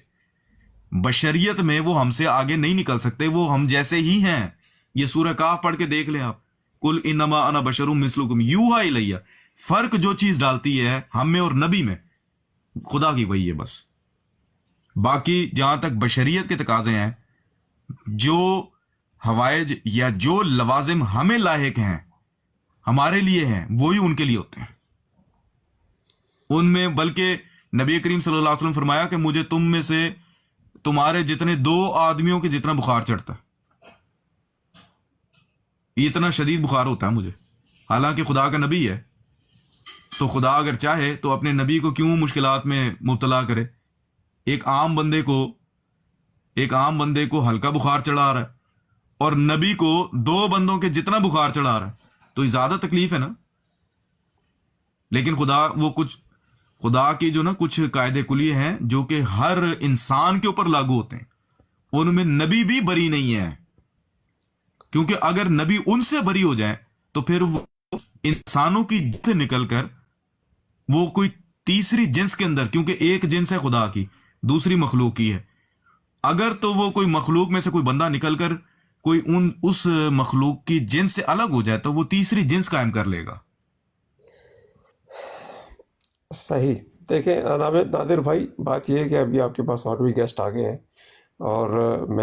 بشریت میں وہ ہم سے آگے نہیں نکل سکتے، وہ ہم جیسے ہی ہیں. یہ سورہ کاف پڑھ کے دیکھ لیں آپ. قل انما انا بشر مثلکم یوحی الی. فرق جو چیز ڈالتی ہے ہم میں اور نبی میں، خدا کی وہی ہے بس. باقی جہاں تک بشریت کے تقاضے ہیں، جو حوائج یا جو لوازم ہمیں لاحق ہیں ہمارے لیے ہیں وہی ان کے لیے ہوتے ہیں. ان میں بلکہ نبی کریم صلی اللہ علیہ وسلم فرمایا کہ مجھے تم میں سے تمہارے جتنے 2 آدمیوں کے جتنا بخار چڑھتا ہے، یہ اتنا شدید بخار ہوتا ہے مجھے. حالانکہ خدا کا نبی ہے، تو خدا اگر چاہے تو اپنے نبی کو کیوں مشکلات میں مبتلا کرے. ایک عام بندے کو ہلکا بخار چڑھا رہا ہے اور نبی کو 2 بندوں کے جتنا بخار چڑھا رہا ہے، تو یہ زیادہ تکلیف ہے نا. لیکن خدا کی جو نا کچھ قاعدے کلیے ہیں جو کہ ہر انسان کے اوپر لاگو ہوتے ہیں، ان میں نبی بھی بری نہیں ہے. کیونکہ اگر نبی ان سے بری ہو جائیں تو پھر وہ انسانوں کی جنس سے نکل کر وہ کوئی تیسری جنس کے اندر، کیونکہ ایک جنس ہے خدا کی دوسری مخلوق کی ہے، اگر تو وہ کوئی مخلوق میں سے کوئی بندہ نکل کر کوئی اس مخلوق کی جنس سے الگ ہو جائے تو وہ تیسری جنس قائم کر لے گا. صحیح. دیکھیں نادر بھائی، بات یہ ہے کہ ابھی آپ کے پاس اور بھی گیسٹ آ گئے ہیں، اور میں